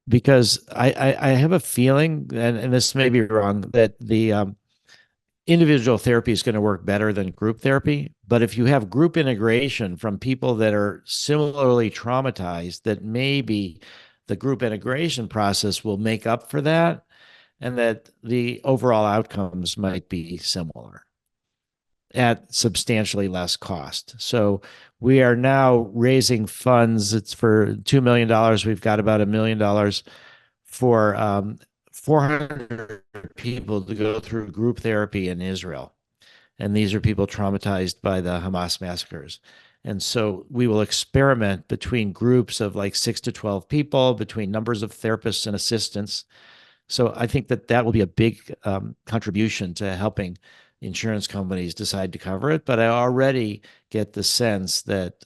Because I have a feeling, and this may be wrong, that the individual therapy is going to work better than group therapy. But if you have group integration from people that are similarly traumatized, that maybe the group integration process will make up for that, and that the overall outcomes might be similar at substantially less cost. So we are now raising funds. It's for $2 million. We've got about $1 million for 400 people to go through group therapy in Israel. And these are people traumatized by the Hamas massacres. And so we will experiment between groups of like 6 to 12 people, between numbers of therapists and assistants. So I think that that will be a big contribution to helping insurance companies decide to cover it. But I already get the sense that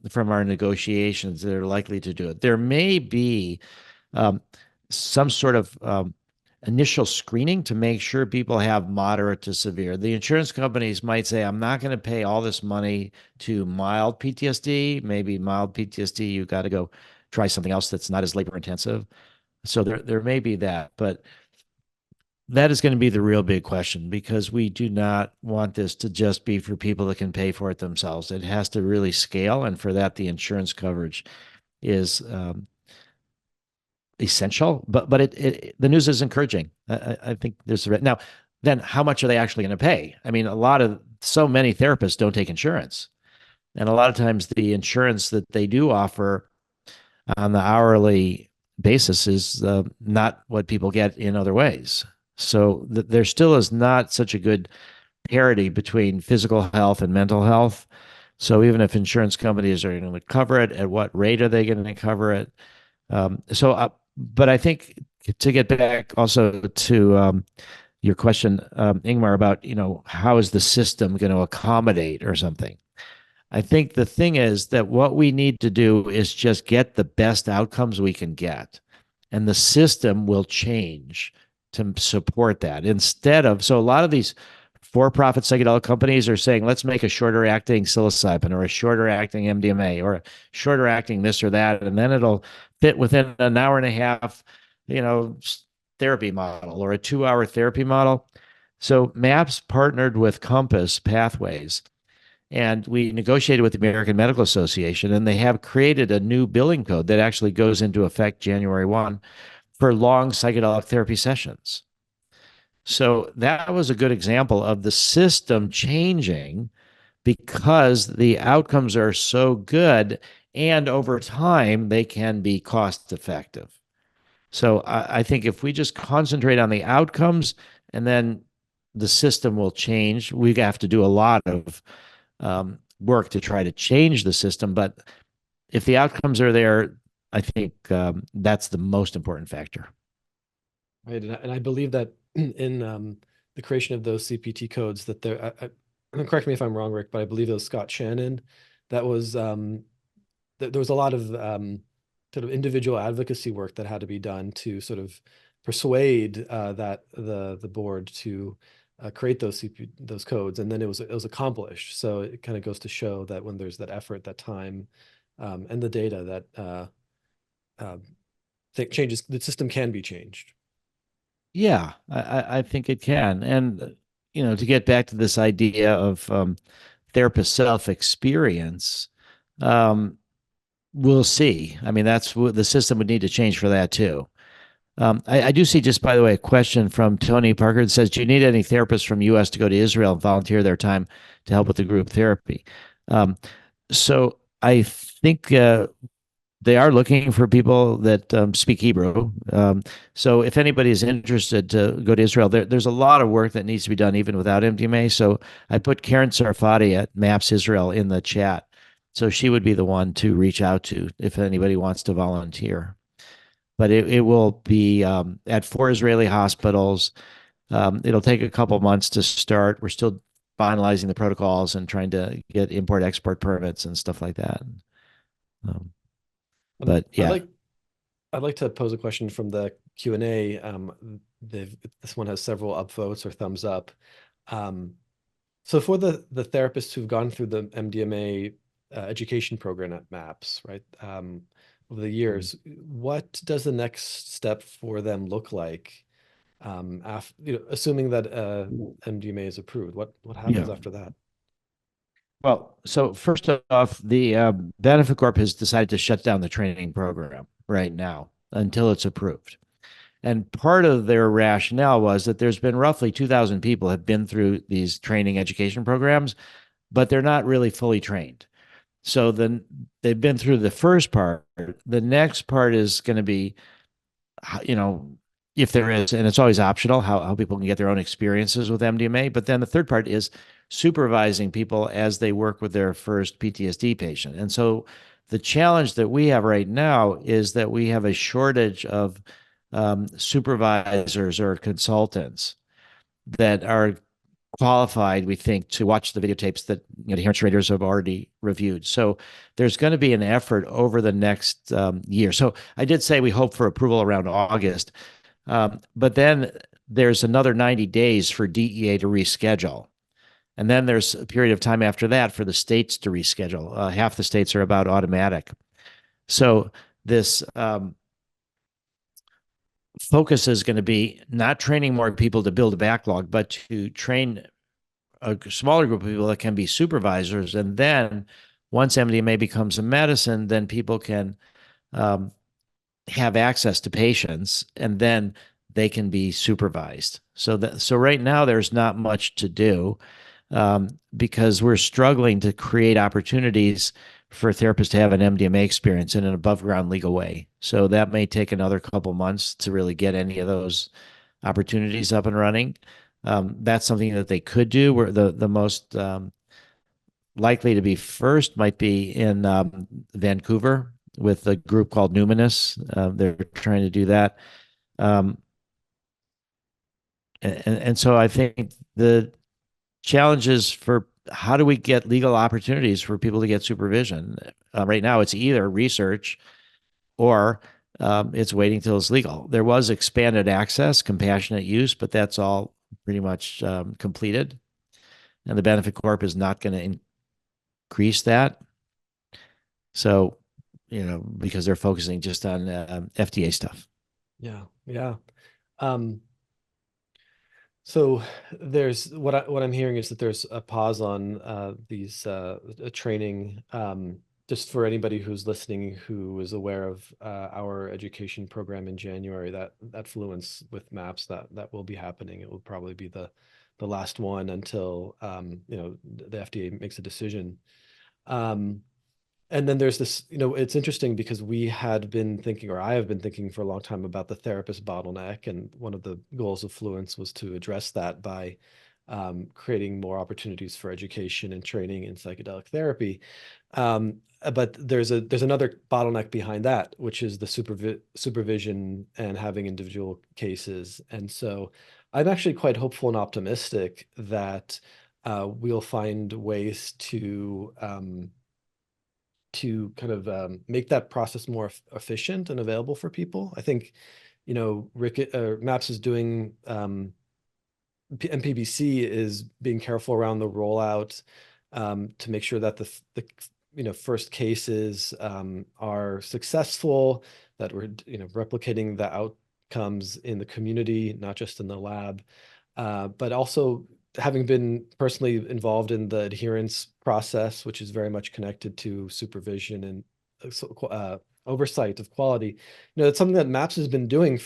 from our negotiations, they're likely to do it. There may be um, some sort of initial screening to make sure people have moderate to severe. The insurance companies might say, I'm not going to pay all this money to mild PTSD. Maybe mild PTSD, you got to go try something else that's not as labor intensive. So there may be that, but that is going to be the real big question, because we do not want this to just be for people that can pay for it themselves. It has to really scale, and for that, the insurance coverage is essential. But the news is encouraging. I think there's now. Then how much are they actually going to pay? I mean, so many therapists don't take insurance, and a lot of times the insurance that they do offer on the hourly basis is not what people get in other ways. So there still is not such a good parity between physical health and mental health. So even if insurance companies are going to cover it, at what rate are they going to cover it? But I think, to get back also to your question, Ingmar, about how is the system going to accommodate or something? I think the thing is that what we need to do is just get the best outcomes we can get, and the system will change to support that. So a lot of these for-profit psychedelic companies are saying, let's make a shorter acting psilocybin or a shorter acting MDMA or a shorter acting this or that, and then it'll fit within an hour and a half, therapy model or a 2-hour therapy model. So MAPS partnered with Compass Pathways, and we negotiated with the American Medical Association, and they have created a new billing code that actually goes into effect January 1 for long psychedelic therapy sessions. So that was a good example of the system changing because the outcomes are so good, and over time they can be cost effective. So I think if we just concentrate on the outcomes, and then the system will change. We have to do a lot of work to try to change the system. But if the outcomes are there, I think that's the most important factor. Right, and I believe that in the creation of those CPT codes, that correct me if I'm wrong, Rick, but I believe it was Scott Shannon that was there was a lot of sort of individual advocacy work that had to be done to sort of persuade that the board to create those codes, and then it was accomplished. So it kind of goes to show that when there's that effort, that time, and the data, that changes, the system can be changed. Yeah, I think it can. And, to get back to this idea of therapist self-experience, we'll see. I mean, that's what the system would need to change for that too. I do see, just by the way, a question from Tony Parker that says, do you need any therapists from U.S. to go to Israel and volunteer their time to help with the group therapy? So I think they are looking for people that speak Hebrew. So if anybody is interested to go to Israel, there's a lot of work that needs to be done even without MDMA. So I put Karen Sarfati at MAPS Israel in the chat. So she would be the one to reach out to if anybody wants to volunteer. But it will be at 4 Israeli hospitals. It'll take a couple months to start. We're still finalizing the protocols and trying to get import-export permits and stuff like that. But yeah. I'd like to pose a question from the Q&A. This one has several upvotes or thumbs up. So for the therapists who've gone through the MDMA education program at MAPS, right, over the years, what does the next step for them look like? Assuming that MDMA is approved, what happens after that? Well, so first off, the Benefit Corp has decided to shut down the training program right now until it's approved. And part of their rationale was that there's been roughly 2,000 people have been through these training education programs, but they're not really fully trained. So then they've been through the first part. The next part is going to be, if there is, and it's always optional, how people can get their own experiences with MDMA. But then the third part is supervising people as they work with their first PTSD patient. And so the challenge that we have right now is that we have a shortage of supervisors or consultants that are qualified, we think, to watch the videotapes that adherence raters have already reviewed. So there's going to be an effort over the next year. So I did say we hope for approval around August, but then there's another 90 days for DEA to reschedule. And then there's a period of time after that for the states to reschedule. Half the states are about automatic. So this focus is going to be not training more people to build a backlog, but to train a smaller group of people that can be supervisors. And then once MDMA becomes a medicine, then people can have access to patients, and then they can be supervised. So right now there's not much to do because we're struggling to create opportunities for therapists to have an MDMA experience in an above ground legal way. So that may take another couple months to really get any of those opportunities up and running. That's something that they could do. Where the most likely to be first might be in Vancouver with a group called Numinous. They're trying to do that. And so I think the challenges for how do we get legal opportunities for people to get supervision? Right now, it's either research or it's waiting till it's legal. There was expanded access, compassionate use, but that's all pretty much completed. And the Benefit Corp is not going to increase that. So, because they're focusing just on FDA stuff. Yeah, yeah. So there's what I'm hearing is that there's a pause on these training. Just for anybody who's listening who is aware of our education program in January, that Fluence with MAPS that will be happening. It will probably be the last one until the FDA makes a decision. And then there's this, it's interesting because we had been thinking, or I have been thinking for a long time about the therapist bottleneck. And one of the goals of Fluence was to address that by creating more opportunities for education and training in psychedelic therapy. But there's another bottleneck behind that, which is the supervision and having individual cases. And so I'm actually quite hopeful and optimistic that we'll find ways to kind of make that process more efficient and available for people. I think, Rick MAPS is doing, MPBC is being careful around the rollout to make sure that the first cases are successful, that we're replicating the outcomes in the community, not just in the lab, but also having been personally involved in the adherence process, which is very much connected to supervision and oversight of quality. It's something that MAPS has been doing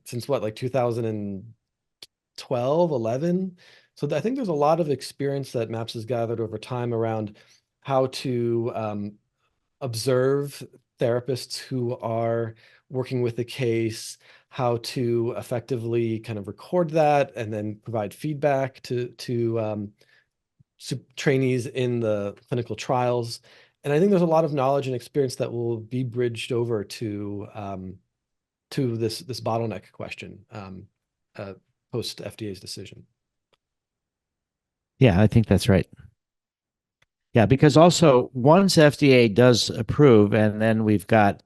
since what, like 2012, 11. So I think there's a lot of experience that MAPS has gathered over time around how to observe therapists who are working with the case, how to effectively kind of record that and then provide feedback to trainees in the clinical trials. And I think there's a lot of knowledge and experience that will be bridged over to this bottleneck question post FDA's decision. Yeah, I think that's right. Yeah, because also once FDA does approve and then we've got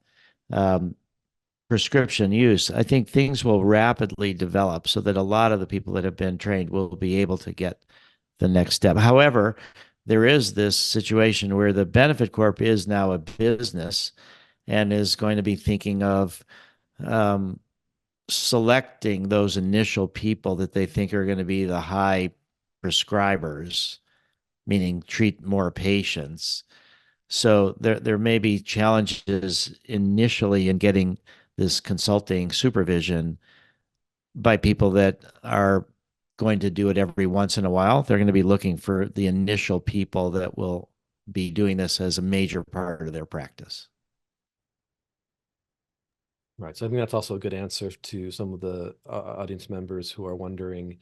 prescription use, I think things will rapidly develop so that a lot of the people that have been trained will be able to get the next step. However, there is this situation where the Benefit Corp is now a business and is going to be thinking of selecting those initial people that they think are going to be the high prescribers, meaning treat more patients. So there may be challenges initially in getting this consulting supervision by people that are going to do it every once in a while. They're going to be looking for the initial people that will be doing this as a major part of their practice. Right. So I think that's also a good answer to some of the audience members who are wondering,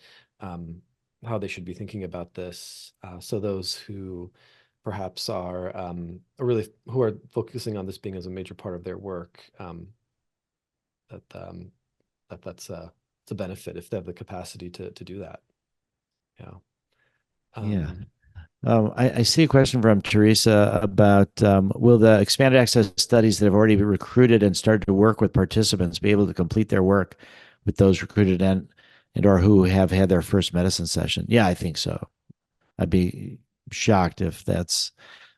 how they should be thinking about this. So those who perhaps are really who are focusing on this being as a major part of their work, that that's it's a benefit if they have the capacity to do that. Yeah. Yeah. Um, I see a question from Teresa about will the expanded access studies that have already been recruited and started to work with participants be able to complete their work with those recruited and or who have had their first medicine session? Yeah, I think so. I'd be shocked if that's,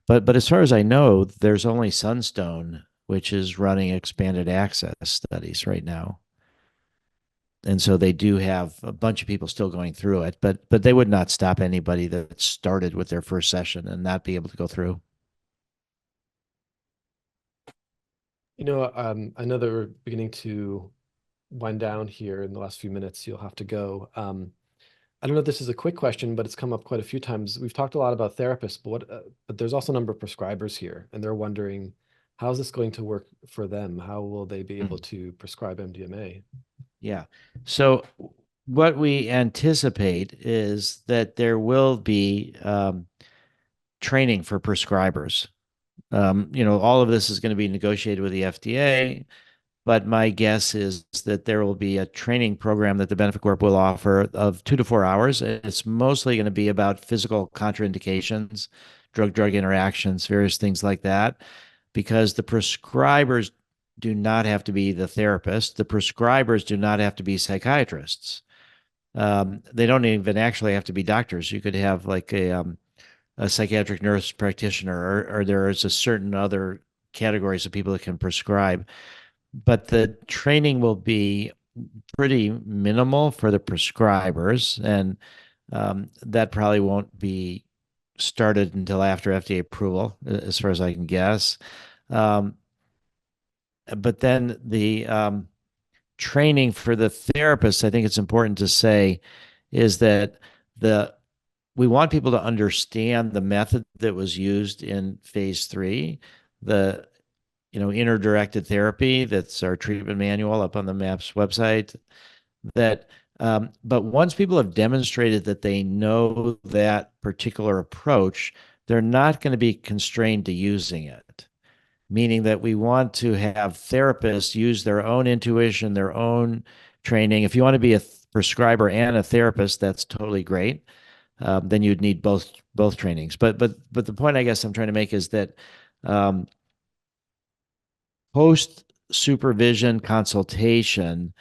but as far as I know, there's only Sunstone, which is running expanded access studies right now. And so they do have a bunch of people still going through it, but they would not stop anybody that started with their first session and not be able to go through. I know that we're beginning to wind down here in the last few minutes. You'll have to go. I don't know if this is a quick question, but it's come up quite a few times. We've talked a lot about therapists, but there's also a number of prescribers here, and they're wondering, how is this going to work for them? How will they be able to prescribe MDMA? Yeah. So what we anticipate is that there will be training for prescribers. All of this is going to be negotiated with the FDA, but my guess is that there will be a training program that the Benefit Corp will offer of 2 to 4 hours. It's mostly going to be about physical contraindications, drug-drug interactions, various things like that, because the prescribers do not have to be the therapist. The prescribers do not have to be psychiatrists. They don't even actually have to be doctors. You could have like a psychiatric nurse practitioner, or there is a certain other categories of people that can prescribe. But the training will be pretty minimal for the prescribers, and that probably won't be started until after FDA approval, as far as I can guess. Um, but then the training for the therapists, I think it's important to say, is that the we want people to understand the method that was used in phase 3, the inner-directed therapy. That's our treatment manual up on the MAPS website. But once people have demonstrated that they know that particular approach, they're not going to be constrained to using it. Meaning that we want to have therapists use their own intuition, their own training. If you want to be a prescriber and a therapist, that's totally great. Then you'd need both trainings. But the point I guess I'm trying to make is that post supervision consultation,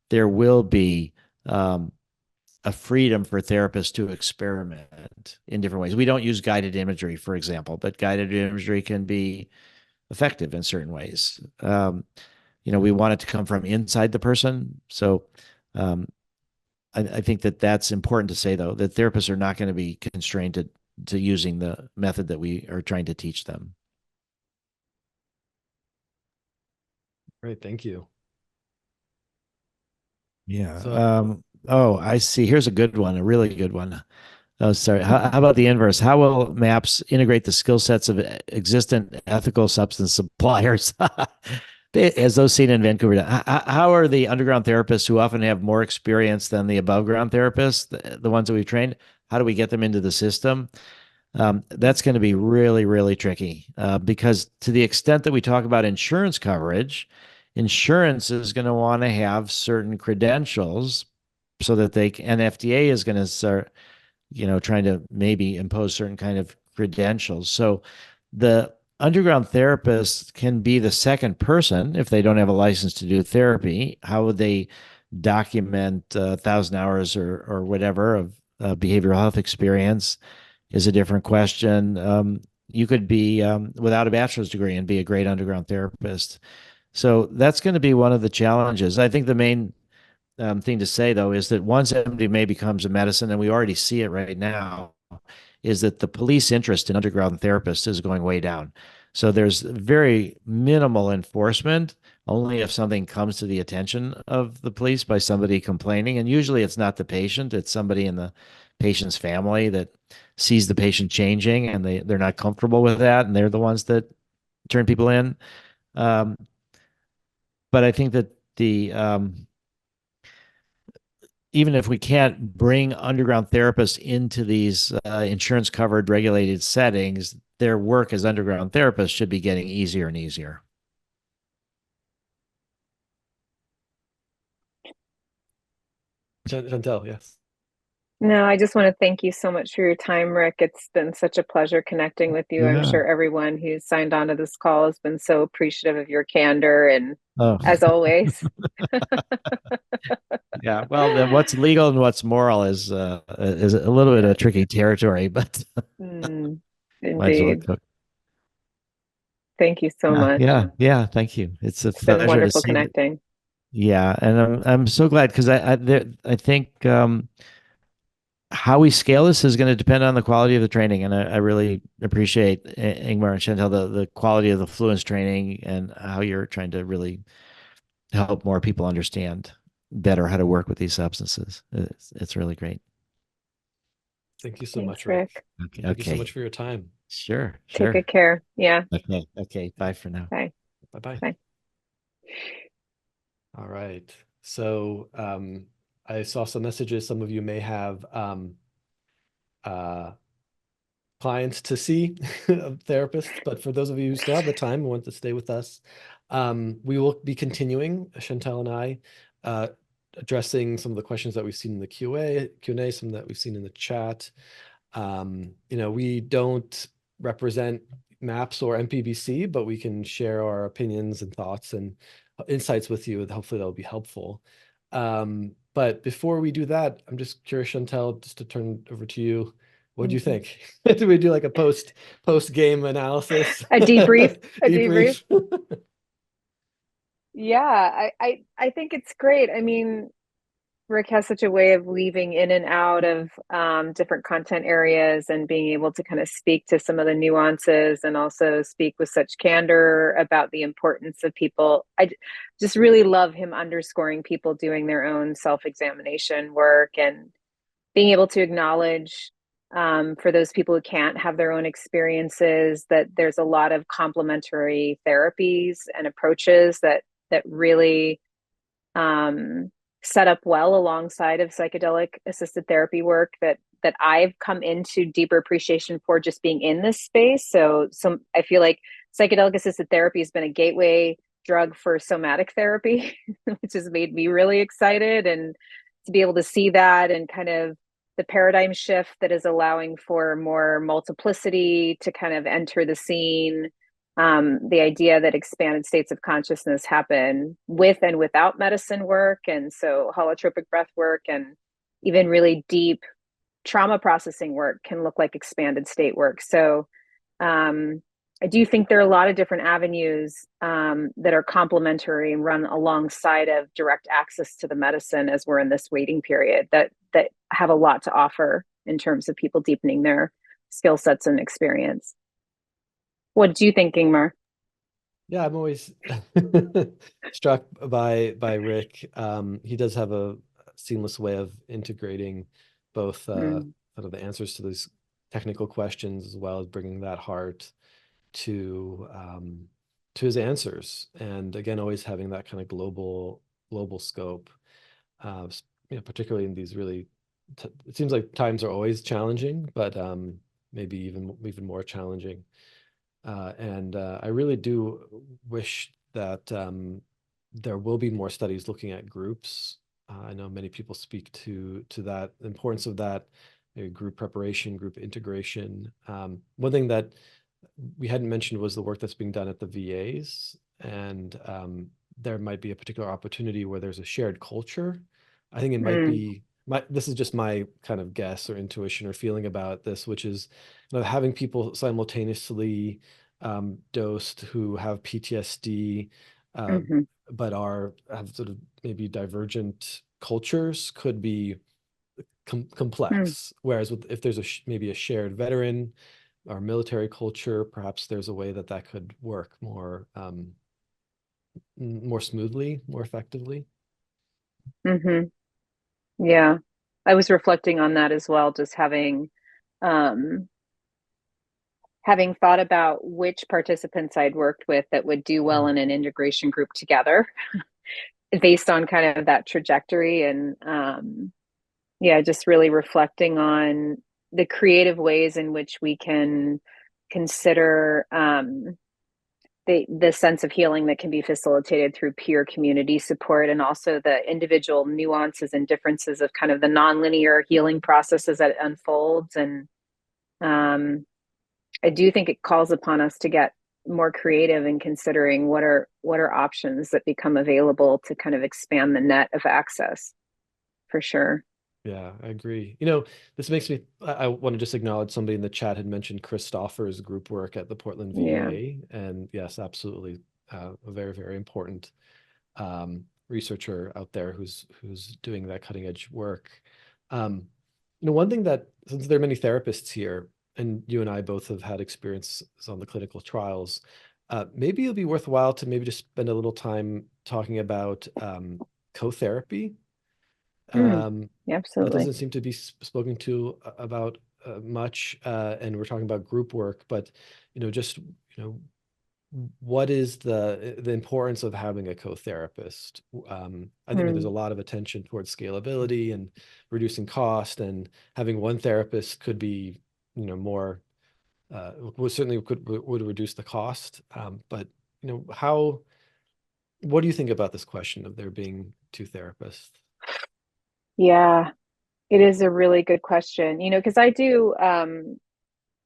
there will be a freedom for therapists to experiment in different ways. We don't use guided imagery, for example, but guided imagery can be effective in certain ways. We want it to come from inside the person. So I think that that's important to say, though, that therapists are not going to be constrained to using the method that we are trying to teach them. Great, thank you. Yeah. So, I see. Here's a good one, a really good one. Oh, sorry. How about the inverse? How will MAPS integrate the skill sets of existent ethical substance suppliers, as those seen in Vancouver? How are the underground therapists, who often have more experience than the above ground therapists, the ones that we've trained, how do we get them into the system? That's going to be really, really tricky, because to the extent that we talk about insurance coverage, insurance is going to want to have certain credentials so that and FDA is going to start trying to maybe impose certain kind of credentials. So the underground therapist can be the second person if they don't have a license to do therapy. How would they document 1,000 hours or whatever of behavioral health experience is a different question. You could be without a bachelor's degree and be a great underground therapist. So that's going to be one of the challenges. I think the main thing to say, though, is that once MDMA becomes a medicine, and we already see it right now, is that the police interest in underground therapists is going way down. So there's very minimal enforcement, only if something comes to the attention of the police by somebody complaining. And usually it's not the patient, it's somebody in the patient's family that sees the patient changing and they're not comfortable with that. And they're the ones that turn people in. But I think that even if we can't bring underground therapists into these insurance covered regulated settings, their work as underground therapists should be getting easier and easier. Chantelle, yes. No, I just want to thank you so much for your time, Rick. It's been such a pleasure connecting with you. I'm Yeah. sure everyone who's signed on to this call has been so appreciative of your candor, and Oh, as always. yeah. Well, then what's legal and what's moral is a little bit of tricky territory, but Mm, might as well indeed. cook. Thank you so Yeah, much. yeah, yeah. Thank you. It's a It's been pleasure to wonderful see that. connecting. Yeah, and I'm so glad because I think how we scale this is going to depend on the quality of the training, and I really appreciate Ingmar and Chantelle the quality of the Fluence training and how you're trying to really help more people understand better how to work with these substances. It's really great. Thank you so Thanks, much, Rick. Rick. Okay, Thank you so much okay, for your time. sure, Take sure. good care. Yeah. Okay, okay. Bye for now. Bye. Bye-bye. Bye. All right. So I saw some messages. Some of you may have uh, clients to see therapists, but for those of you who still have the time and want to stay with us, we will be continuing, Chantelle and I, addressing some of the questions that we've seen in the Q&A, some that we've seen in the chat. We don't represent MAPS or MPBC, but we can share our opinions and thoughts and insights with you, and hopefully that'll be helpful. But before we do that, I'm just curious, Chantelle, just to turn over to you. What do you think? Do we do like a post game analysis? A debrief. A debrief. Debrief? Yeah, I think it's great. I mean, Rick has such a way of weaving in and out of different content areas and being able to kind of speak to some of the nuances and also speak with such candor about the importance of people. Just really love him underscoring people doing their own self-examination work and being able to acknowledge for those people who can't have their own experiences that there's a lot of complementary therapies and approaches that really set up well alongside of psychedelic assisted therapy work that I've come into deeper appreciation for just being in this space. So I feel like psychedelic assisted therapy has been a gateway drug for somatic therapy, which has made me really excited, and to be able to see that and kind of the paradigm shift that is allowing for more multiplicity to kind of enter the scene. The idea that expanded states of consciousness happen with and without medicine work, and so holotropic breath work and even really deep trauma processing work can look like expanded state work. So I do think there are a lot of different avenues that are complementary and run alongside of direct access to the medicine as we're in this waiting period that have a lot to offer in terms of people deepening their skill sets and experience. What do you think, Ingmar? Yeah, I'm always struck by Rick. He does have a seamless way of integrating both sort of the answers to these technical questions as well as bringing that heart to his answers. And again, always having that kind of global scope, particularly in these really, it seems like times are always challenging, but maybe even more challenging. And I really do wish that there will be more studies looking at groups. I know many people speak to that, the importance of that, group preparation, group integration. One thing that we hadn't mentioned was the work that's being done at the VAs, and there might be a particular opportunity where there's a shared culture. I think it might be this is just my kind of guess or intuition or feeling about this, which is having people simultaneously dosed who have PTSD, but have sort of maybe divergent cultures could be complex. Whereas if there's maybe a shared veteran or military culture, perhaps there's a way that could work more smoothly, more effectively. Yeah, I was reflecting on that as well, just having thought about which participants I'd worked with that would do well in an integration group together based on kind of that trajectory. And Yeah, just really reflecting on the creative ways in which we can consider the sense of healing that can be facilitated through peer community support, and also the individual nuances and differences of kind of the nonlinear healing processes that it unfolds. And I do think it calls upon us to get more creative in considering what are options that become available to kind of expand the net of access, for sure. Yeah, I agree. This makes me, I want to just acknowledge somebody in the chat had mentioned Christopher's group work at the Portland Yeah. VA. And yes, absolutely. A very, very important researcher out there who's doing that cutting edge work. One thing that, since there are many therapists here, and you and I both have had experience on the clinical trials, maybe it'll be worthwhile to maybe just spend a little time talking about co-therapy. That Absolutely. doesn't seem to be spoken to about much, and we're talking about group work, but just what is the importance of having a co-therapist? I think there's a lot of attention towards scalability and reducing cost, and having one therapist could be more would reduce the cost. But what do you think about this question of there being two therapists? Yeah, it is a really good question. Because I do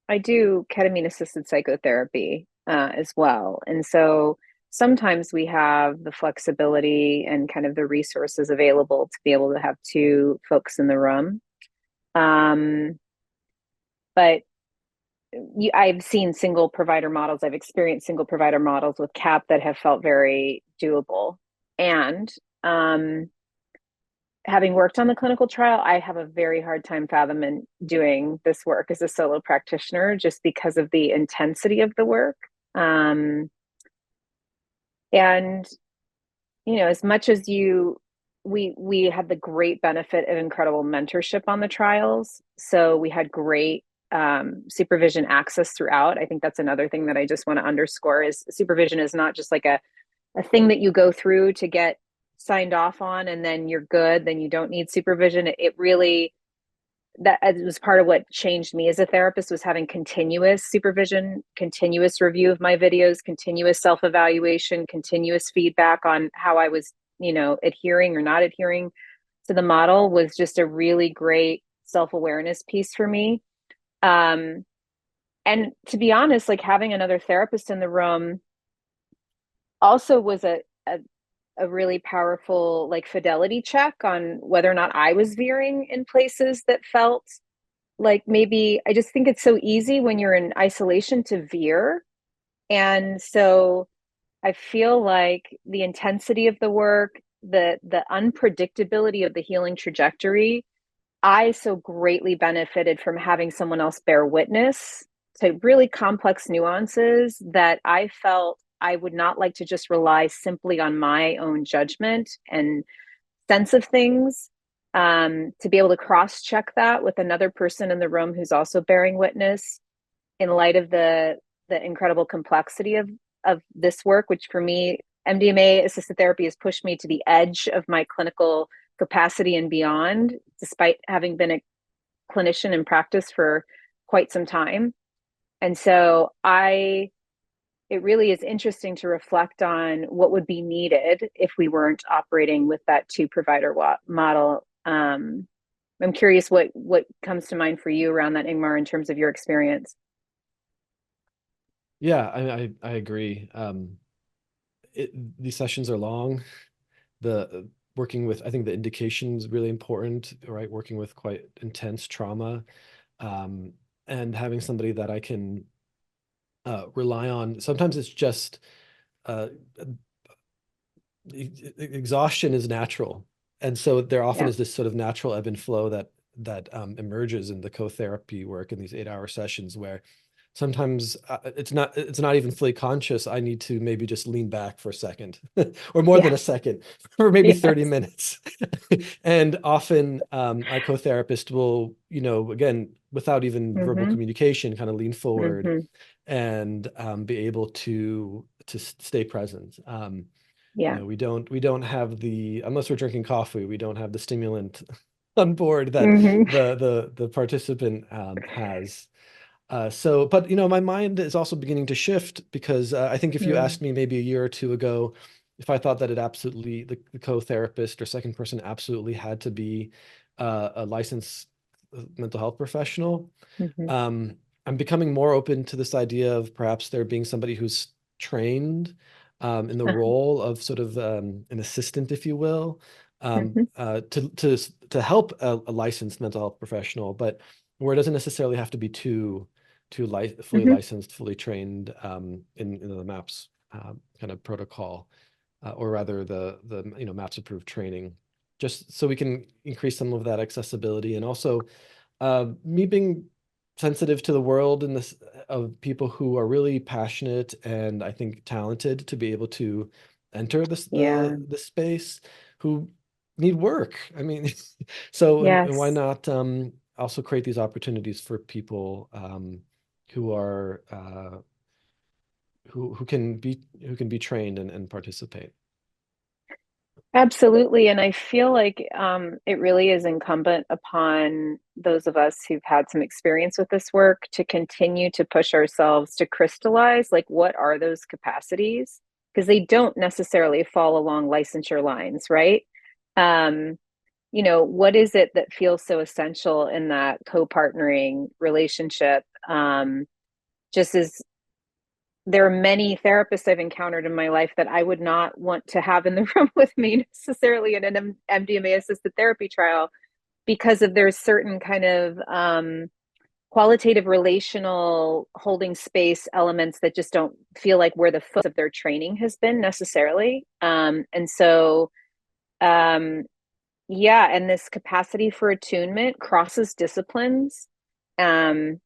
ketamine assisted psychotherapy as well. And so sometimes we have the flexibility and kind of the resources available to be able to have two folks in the room. But I've seen single provider models. I've experienced single provider models with CAP that have felt very doable. And having worked on the clinical trial, I have a very hard time fathoming doing this work as a solo practitioner, just because of the intensity of the work. And as much as we had the great benefit of incredible mentorship on the trials, so we had great supervision access throughout. I think that's another thing that I just want to underscore is supervision is not just like a thing that you go through to get signed off on and then you're good, then you don't need supervision. It really, that was part of what changed me as a therapist, was having continuous supervision, continuous review of my videos, continuous self-evaluation, continuous feedback on how I was, adhering or not adhering to the model, was just a really great self-awareness piece for me. And to be honest, like having another therapist in the room also was a really powerful like fidelity check on whether or not I was veering in places that felt like maybe, I just think it's so easy when you're in isolation to veer. And so I feel like the intensity of the work, the unpredictability of the healing trajectory, I so greatly benefited from having someone else bear witness to really complex nuances that I felt I would not like to just rely simply on my own judgment and sense of things. To be able to cross-check that with another person in the room who's also bearing witness, in light of the incredible complexity of this work, which for me, MDMA-assisted therapy has pushed me to the edge of my clinical capacity and beyond, despite having been a clinician in practice for quite some time. And so it really is interesting to reflect on what would be needed if we weren't operating with that two provider model. I'm curious what comes to mind for you around that, Ingmar, in terms of your experience. Yeah, I agree. These sessions are long. Working with, I think the indication is really important, right? Working with quite intense trauma, and having somebody that I can rely on. Sometimes it's just exhaustion is natural, and so there often is this sort of natural ebb and flow that emerges in the co-therapy work in these 8-hour sessions, where sometimes it's not even fully conscious. I need to maybe just lean back for a second or more than a second, for maybe 30 minutes. And often my co-therapist will, again, without even verbal communication, kind of lean forward and be able to stay present. We don't have unless we're drinking coffee, we don't have the stimulant on board that Mhm. the participant has. But my mind is also beginning to shift because I think if you Mm. asked me maybe a year or two ago, if I thought that it absolutely the co-therapist or second person absolutely had to be a licensed mental health professional, Mhm. I'm becoming more open to this idea of perhaps there being somebody who's trained in the role of sort of an assistant, if you will, Mhm. to help a licensed mental health professional, but where it doesn't necessarily have to be fully Mhm. licensed, fully trained in the MAPS kind of protocol, or rather the MAPS approved training, just so we can increase some of that accessibility. And also me being sensitive to the world and this of people who are really passionate and I think talented to be able to enter Yeah. the space, who need work. I mean, so and why Yes. not also create these opportunities for people who are who can be trained and participate. Absolutely. And I feel like it really is incumbent upon those of us who've had some experience with this work to continue to push ourselves to crystallize, like, what are those capacities? Because they don't necessarily fall along licensure lines, right? Um, what is it that feels so essential in that co-partnering relationship? Just as there are many therapists I've encountered in my life that I would not want to have in the room with me necessarily in an MDMA assisted therapy trial, because of their certain kind of qualitative relational holding space elements that just don't feel like where the focus of their training has been necessarily. And so, um, yeah, and this capacity for attunement crosses disciplines. Um,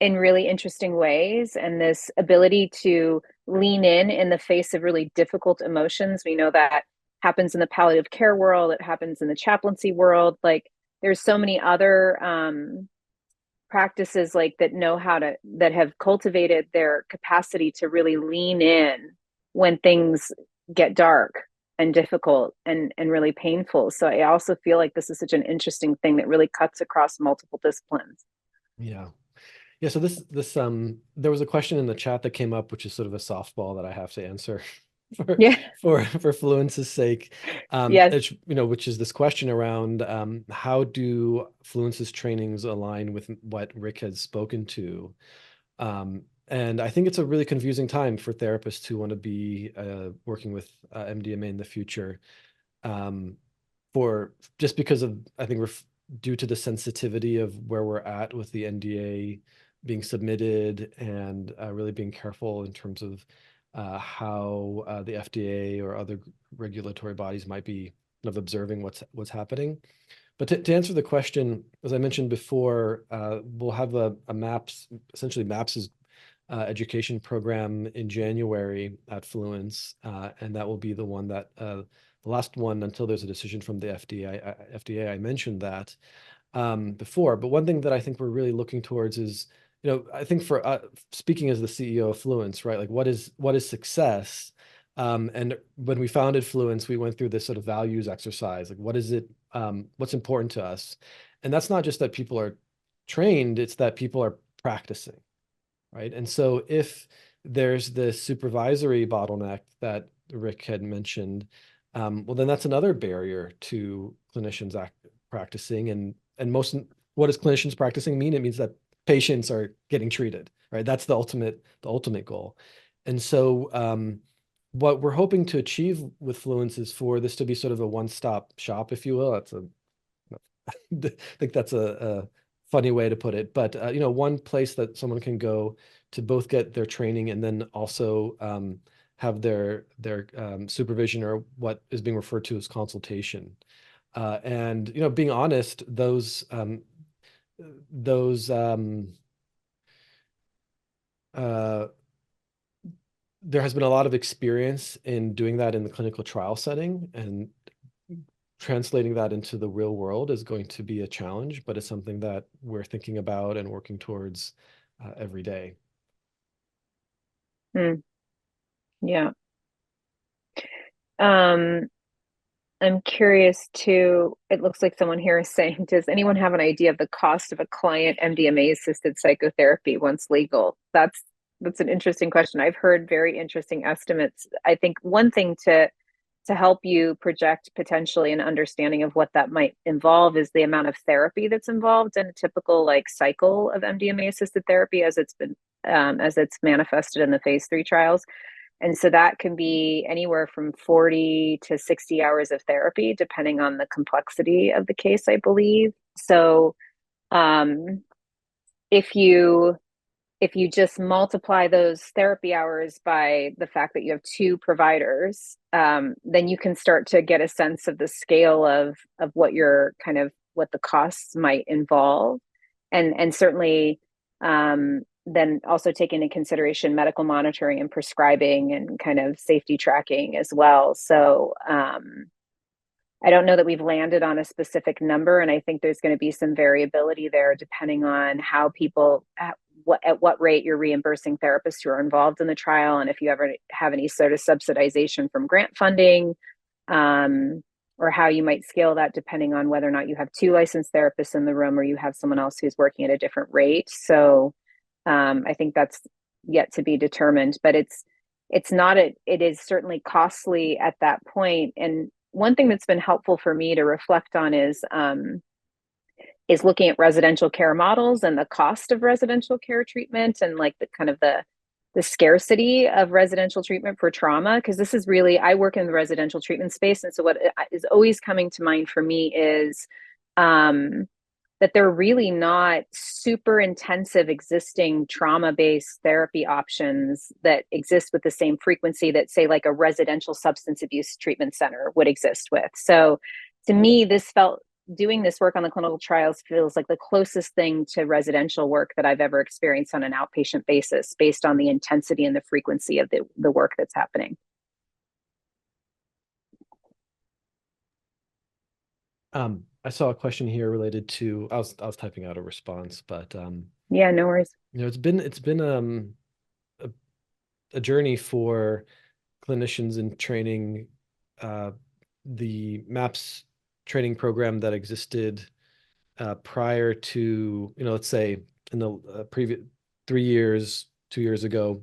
in really interesting ways, and this ability to lean in the face of really difficult emotions. We know that happens in the palliative care world, it happens in the chaplaincy world. Like, there's so many other practices like that have cultivated their capacity to really lean in when things get dark and difficult and really painful. So I also feel like this is such an interesting thing that really cuts across multiple disciplines. Yeah. Yeah, so this there was a question in the chat that came up, which is sort of a softball that I have to answer for Yeah. for Fluence's sake. Yes. It's, which is this question around how do Fluence's trainings align with what Rick has spoken to? And I think it's a really confusing time for therapists who want to be working with MDMA in the future. Um, for just because of, I think we're due to the sensitivity of where we're at with the NDA being submitted, and really being careful in terms of how the FDA or other regulatory bodies might be kind of observing what's happening. But to answer the question, as I mentioned before, we'll have a MAPS, essentially MAPS's education program in January at Fluence, and that will be the one that the last one until there's a decision from the FDA. I mentioned that before, but one thing that I think we're really looking towards is, I think for speaking as the CEO of Fluence, right? Like, what is success? And when we founded Fluence, we went through this sort of values exercise. Like, what is it? What's important to us? And that's not just that people are trained; it's that people are practicing, right? And so if there's this supervisory bottleneck that Rick had mentioned, well, then that's another barrier to clinicians practicing. And what does clinicians practicing mean? It means that patients are getting treated, right? That's the ultimate goal. And so what we're hoping to achieve with Fluence is for this to be sort of a one-stop shop, if you will. I think that's a funny way to put it, but one place that someone can go to both get their training and then also have their supervision, or what is being referred to as consultation. And being honest, those uh, there has been a lot of experience in doing that in the clinical trial setting, and translating that into the real world is going to be a challenge, but it's something that we're thinking about and working towards every day. Mm, yeah. Um, I'm curious too. It looks like someone here is saying, does anyone have an idea of the cost of a client MDMA-assisted psychotherapy once legal? That's an interesting question. I've heard very interesting estimates. I think one thing to help you project potentially an understanding of what that might involve is the amount of therapy that's involved in a typical like cycle of MDMA-assisted therapy as it's manifested in the phase 3 trials. And so that can be anywhere from 40 to 60 hours of therapy, depending on the complexity of the case, I believe. So um, if you if you just multiply those therapy hours by the fact that you have two providers, then you can start to get a sense of the scale of what your kind of what the costs might involve, and certainly then also take into consideration medical monitoring and prescribing and kind of safety tracking as well. So I don't know that we've landed on a specific number, and I think there's going to be some variability there depending on how people at what rate you're reimbursing therapists who are involved in the trial, and if you ever have any sort of subsidization from grant funding, or how you might scale that depending on whether or not you have two licensed therapists in the room or you have someone else who's working at a different rate. So I think that's yet to be determined, but it's not it is certainly costly at that point. And one thing that's been helpful for me to reflect on is looking at residential care models and the cost of residential care treatment and like the kind of the scarcity of residential treatment for trauma, because this is really, I work in the residential treatment space, and so what is always coming to mind for me is that they're really not super intensive existing trauma-based therapy options that exist with the same frequency that, say, like a residential substance abuse treatment center would exist with. So to me, doing this work on the clinical trials feels like the closest thing to residential work that I've ever experienced on an outpatient basis, based on the intensity and the frequency of the work that's happening. I saw a question here related to, I was typing out a response, but yeah, no worries. it's been a journey for clinicians in training. The MAPS training program that existed prior to, let's say in the previous 3 years, 2 years ago,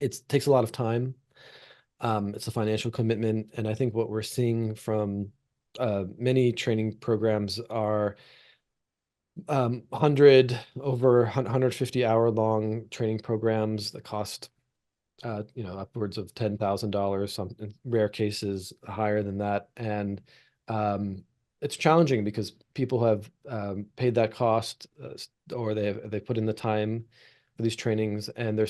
it takes a lot of time. It's a financial commitment, and I think what we're seeing from many training programs are 150 hour long training programs that cost upwards of $10,000, some in rare cases higher than that. And it's challenging because people have paid that cost, or they put in the time for these trainings, and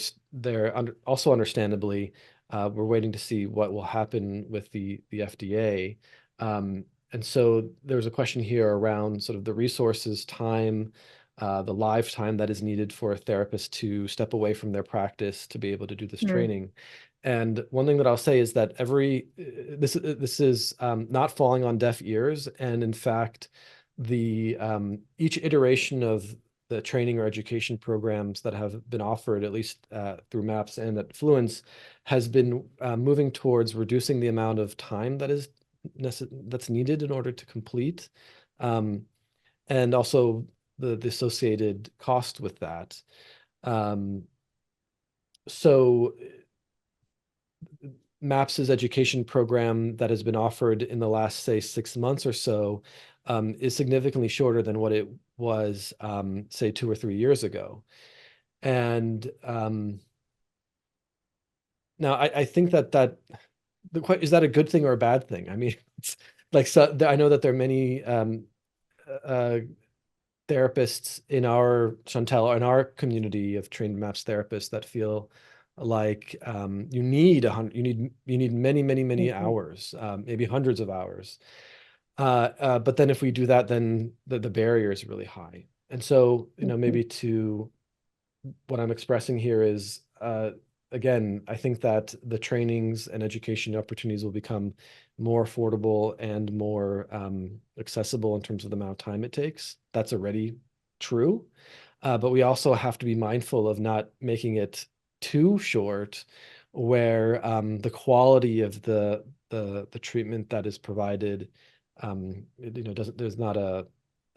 also understandably, we're waiting to see what will happen with the FDA. And so there's a question here around sort of the resources, time, the live time that is needed for a therapist to step away from their practice to be able to do this training. And one thing that I'll say is that this is not falling on deaf ears. And in fact, each iteration of the training or education programs that have been offered, at least through MAPS and at Fluence, has been moving towards reducing the amount of time that's needed in order to complete, and also the associated cost with that. So MAPS's education program that has been offered in the last, say, 6 months or so is significantly shorter than what it was, say, 2 or 3 years ago. And now I think is that a good thing or a bad thing? I mean, it's like, so I know that there are many therapists in our community of trained MAPS therapists that feel like you need many hours, maybe hundreds of hours. But then if we do that, then the barrier is really high. And so, maybe to what I'm expressing here is, again, I think that the trainings and education opportunities will become more affordable and more accessible in terms of the amount of time it takes. That's already true. But we also have to be mindful of not making it too short, where the quality of the the treatment that is provided, there's not a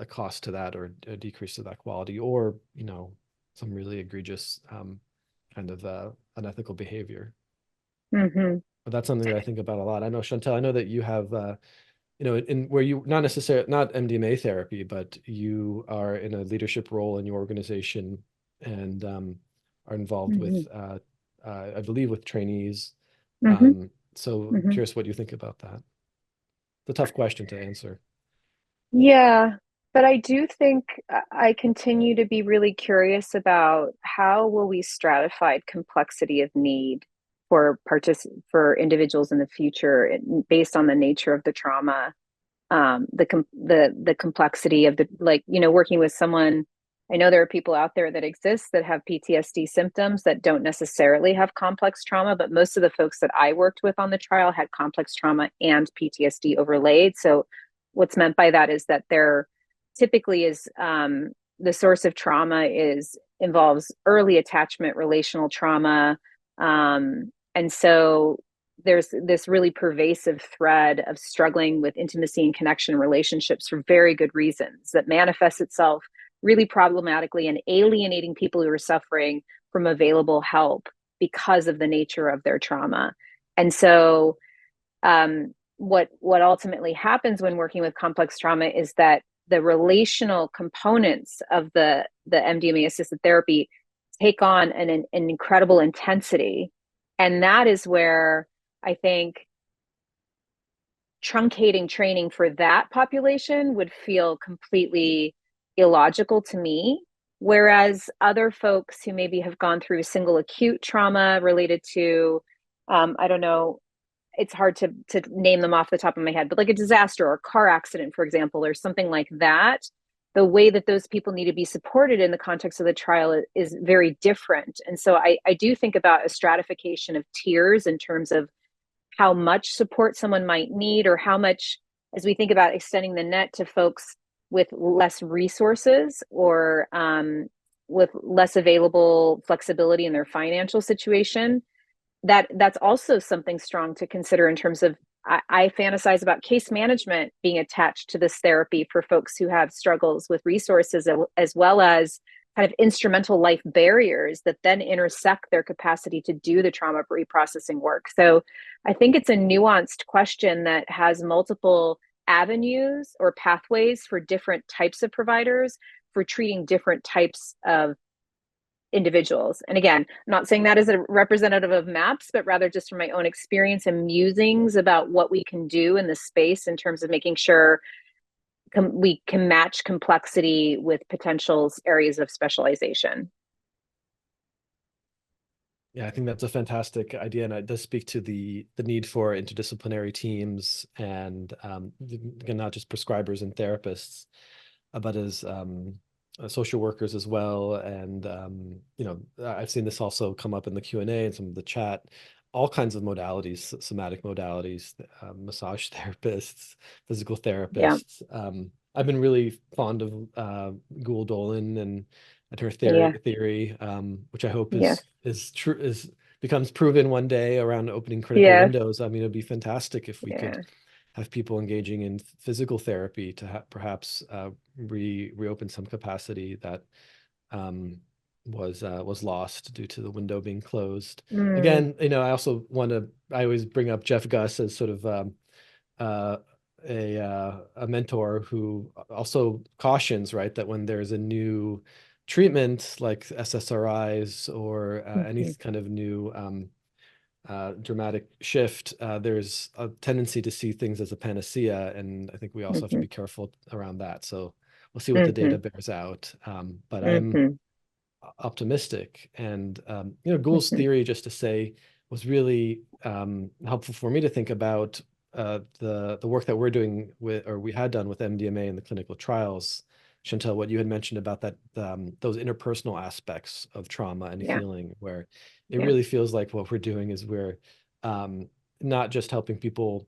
cost to that or a decrease to that quality, or some really egregious kind of unethical behavior. Mm-hmm. But that's something that I think about a lot. I know, Chantelle, I know that you have in where you not necessarily not MDMA therapy, but you are in a leadership role in your organization and are involved with Mm-hmm. I believe with trainees. Mm-hmm. So Mm-hmm. curious what you think about that. It's a tough question to answer. Yeah, but I do think I continue to be really curious about how will we stratify complexity of need for individuals in the future based on the nature of the trauma, the complexity of working with someone. I know there are people out there that exist that have PTSD symptoms that don't necessarily have complex trauma, but most of the folks that I worked with on the trial had complex trauma and PTSD overlaid. So what's meant by that is that there typically is the source of trauma involves early attachment relational trauma, and so there's this really pervasive thread of struggling with intimacy and connection relationships for very good reasons that manifests itself really problematically and alienating people who are suffering from available help because of the nature of their trauma. And so what ultimately happens when working with complex trauma is that the relational components of the MDMA assisted therapy take on an incredible intensity. And that is where I think truncating training for that population would feel completely illogical to me. Whereas other folks who maybe have gone through single acute trauma related to, I don't know, it's hard to name them off the top of my head, but like a disaster or a car accident, for example, or something like that, the way that those people need to be supported in the context of the trial is very different. And so I do think about a stratification of tiers in terms of how much support someone might need, or how much, as we think about extending the net to folks with less resources or with less available flexibility in their financial situation, that's also something strong to consider in terms of I fantasize about case management being attached to this therapy for folks who have struggles with resources, as well as kind of instrumental life barriers that then intersect their capacity to do the trauma reprocessing work. So I think it's a nuanced question that has multiple avenues or pathways for different types of providers for treating different types of individuals. And again, I'm not saying that as a representative of MAPS, but rather just from my own experience and musings about what we can do in this space in terms of making sure we can match complexity with potential areas of specialization. Yeah, I think that's a fantastic idea, and it does speak to the need for interdisciplinary teams and again, not just prescribers and therapists, but as social workers as well. And I've seen this also come up in the Q&A and some of the chat, all kinds of modalities, somatic modalities, massage therapists, physical Yeah. therapists. I've been really fond of Gul Dolan and her Yeah. theory, which I hope Yes. is true, becomes proven one day around opening critical Yes. windows. I mean, it'd be fantastic if we could Yeah. have people engaging in physical therapy to perhaps reopen some capacity that was lost due to the window being closed. Mm. Again, I always bring up Jeff Gus as sort of uh, a mentor who also cautions, right, that when there's a new treatment like SSRIs or any Mm-hmm. kind of new dramatic shift, there's a tendency to see things as a panacea, and I think we also have to Mm-hmm. be careful around that. So we'll see what the Mm-hmm. data bears out. But I'm Mm-hmm. optimistic, and Gul's Mm-hmm. theory, just to say, was really helpful for me to think about the work that we're doing with, or we had done with MDMA in the clinical trials. Chantelle, what you had mentioned about that, those interpersonal aspects of trauma and Yeah. healing, where it Yeah. really feels like what we're doing is we're not just helping people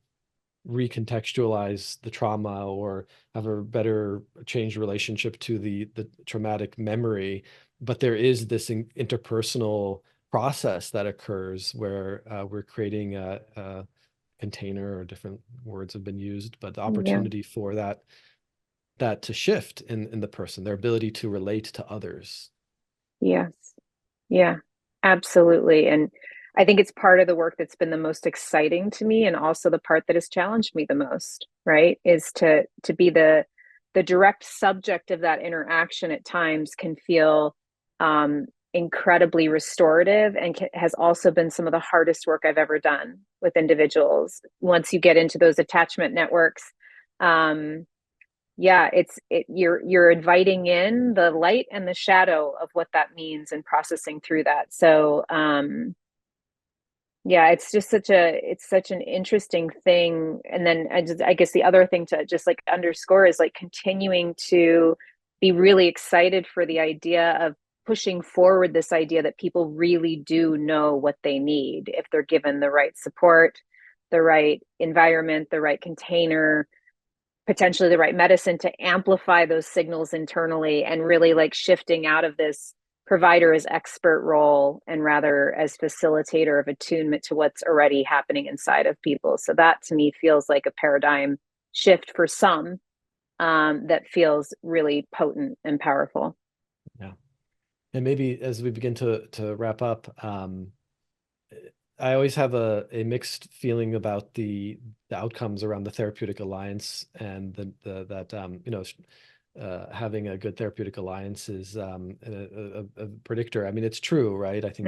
recontextualize the trauma or have a better changed relationship to the traumatic memory, but there is this interpersonal process that occurs where we're creating a container, or different words have been used, but the Yeah. opportunity for that to shift in the person, their ability to relate to others. Yes. Yeah, absolutely. And I think it's part of the work that's been the most exciting to me, and also the part that has challenged me the most, right? Is to be the direct subject of that interaction at times can feel incredibly restorative, and has also been some of the hardest work I've ever done with individuals. Once you get into those attachment networks, yeah, you're inviting in the light and the shadow of what that means, and processing through that. So yeah, it's just such an interesting thing. And then I guess the other thing to just like underscore is like continuing to be really excited for the idea of pushing forward this idea that people really do know what they need if they're given the right support, the right environment, the right container, potentially the right medicine to amplify those signals internally, and really like shifting out of this provider as expert role, and rather as facilitator of attunement to what's already happening inside of people. So that to me feels like a paradigm shift for some, that feels really potent and powerful. Yeah. And maybe as we begin to wrap up, I always have a mixed feeling about the outcomes around the therapeutic alliance, and having a good therapeutic alliance is a predictor. I mean, it's true, right? I think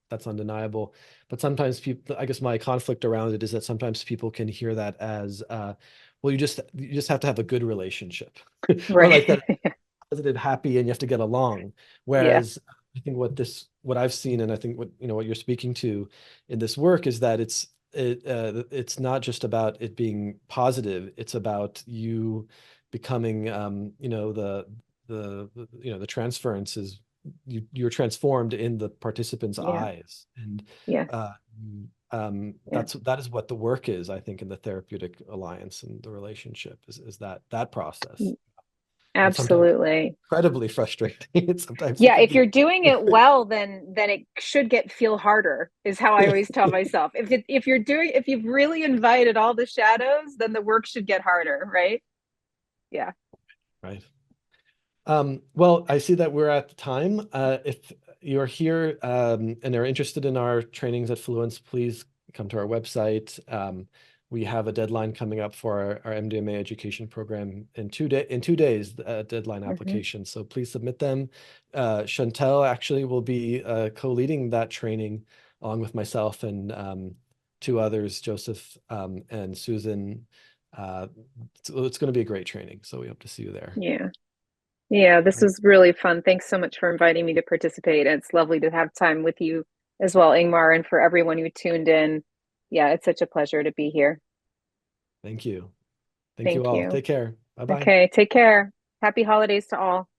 that's undeniable. But sometimes people, I guess my conflict around it is that sometimes people can hear that as, well, you just have to have a good relationship, or like that positive, happy, and you have to get along. Yeah. Whereas I think what I've seen, and I think what you're speaking to in this work, is that it's not just about it being positive. It's about you becoming, the transference is you're transformed in the participant's Yeah. eyes, and Yeah. uh, Yeah. that is what the work is, I think, in the therapeutic alliance and the relationship is that process. And sometimes Absolutely. incredibly frustrating. Sometimes it Yeah, can if be. you're doing it well, then it should feel harder, is how I always tell myself. If you've really invited all the shadows, then the work should get harder, right? Yeah. Right. Well, I see that we're at the time. If you're here and are interested in our trainings at Fluence, please come to our website. We have a deadline coming up for our MDMA education program in 2 days, deadline application. So please submit them. Chantelle actually will be co-leading that training along with myself and two others, Joseph and Susan. It's going to be a great training. So we hope to see you there. Yeah. Yeah, this was really fun. Thanks so much for inviting me to participate. It's lovely to have time with you as well, Ingmar, and for everyone who tuned in. Yeah, it's such a pleasure to be here. Thank you. Thank you Thank all. you. Take care. Bye-bye. Okay, take care. Happy holidays to all.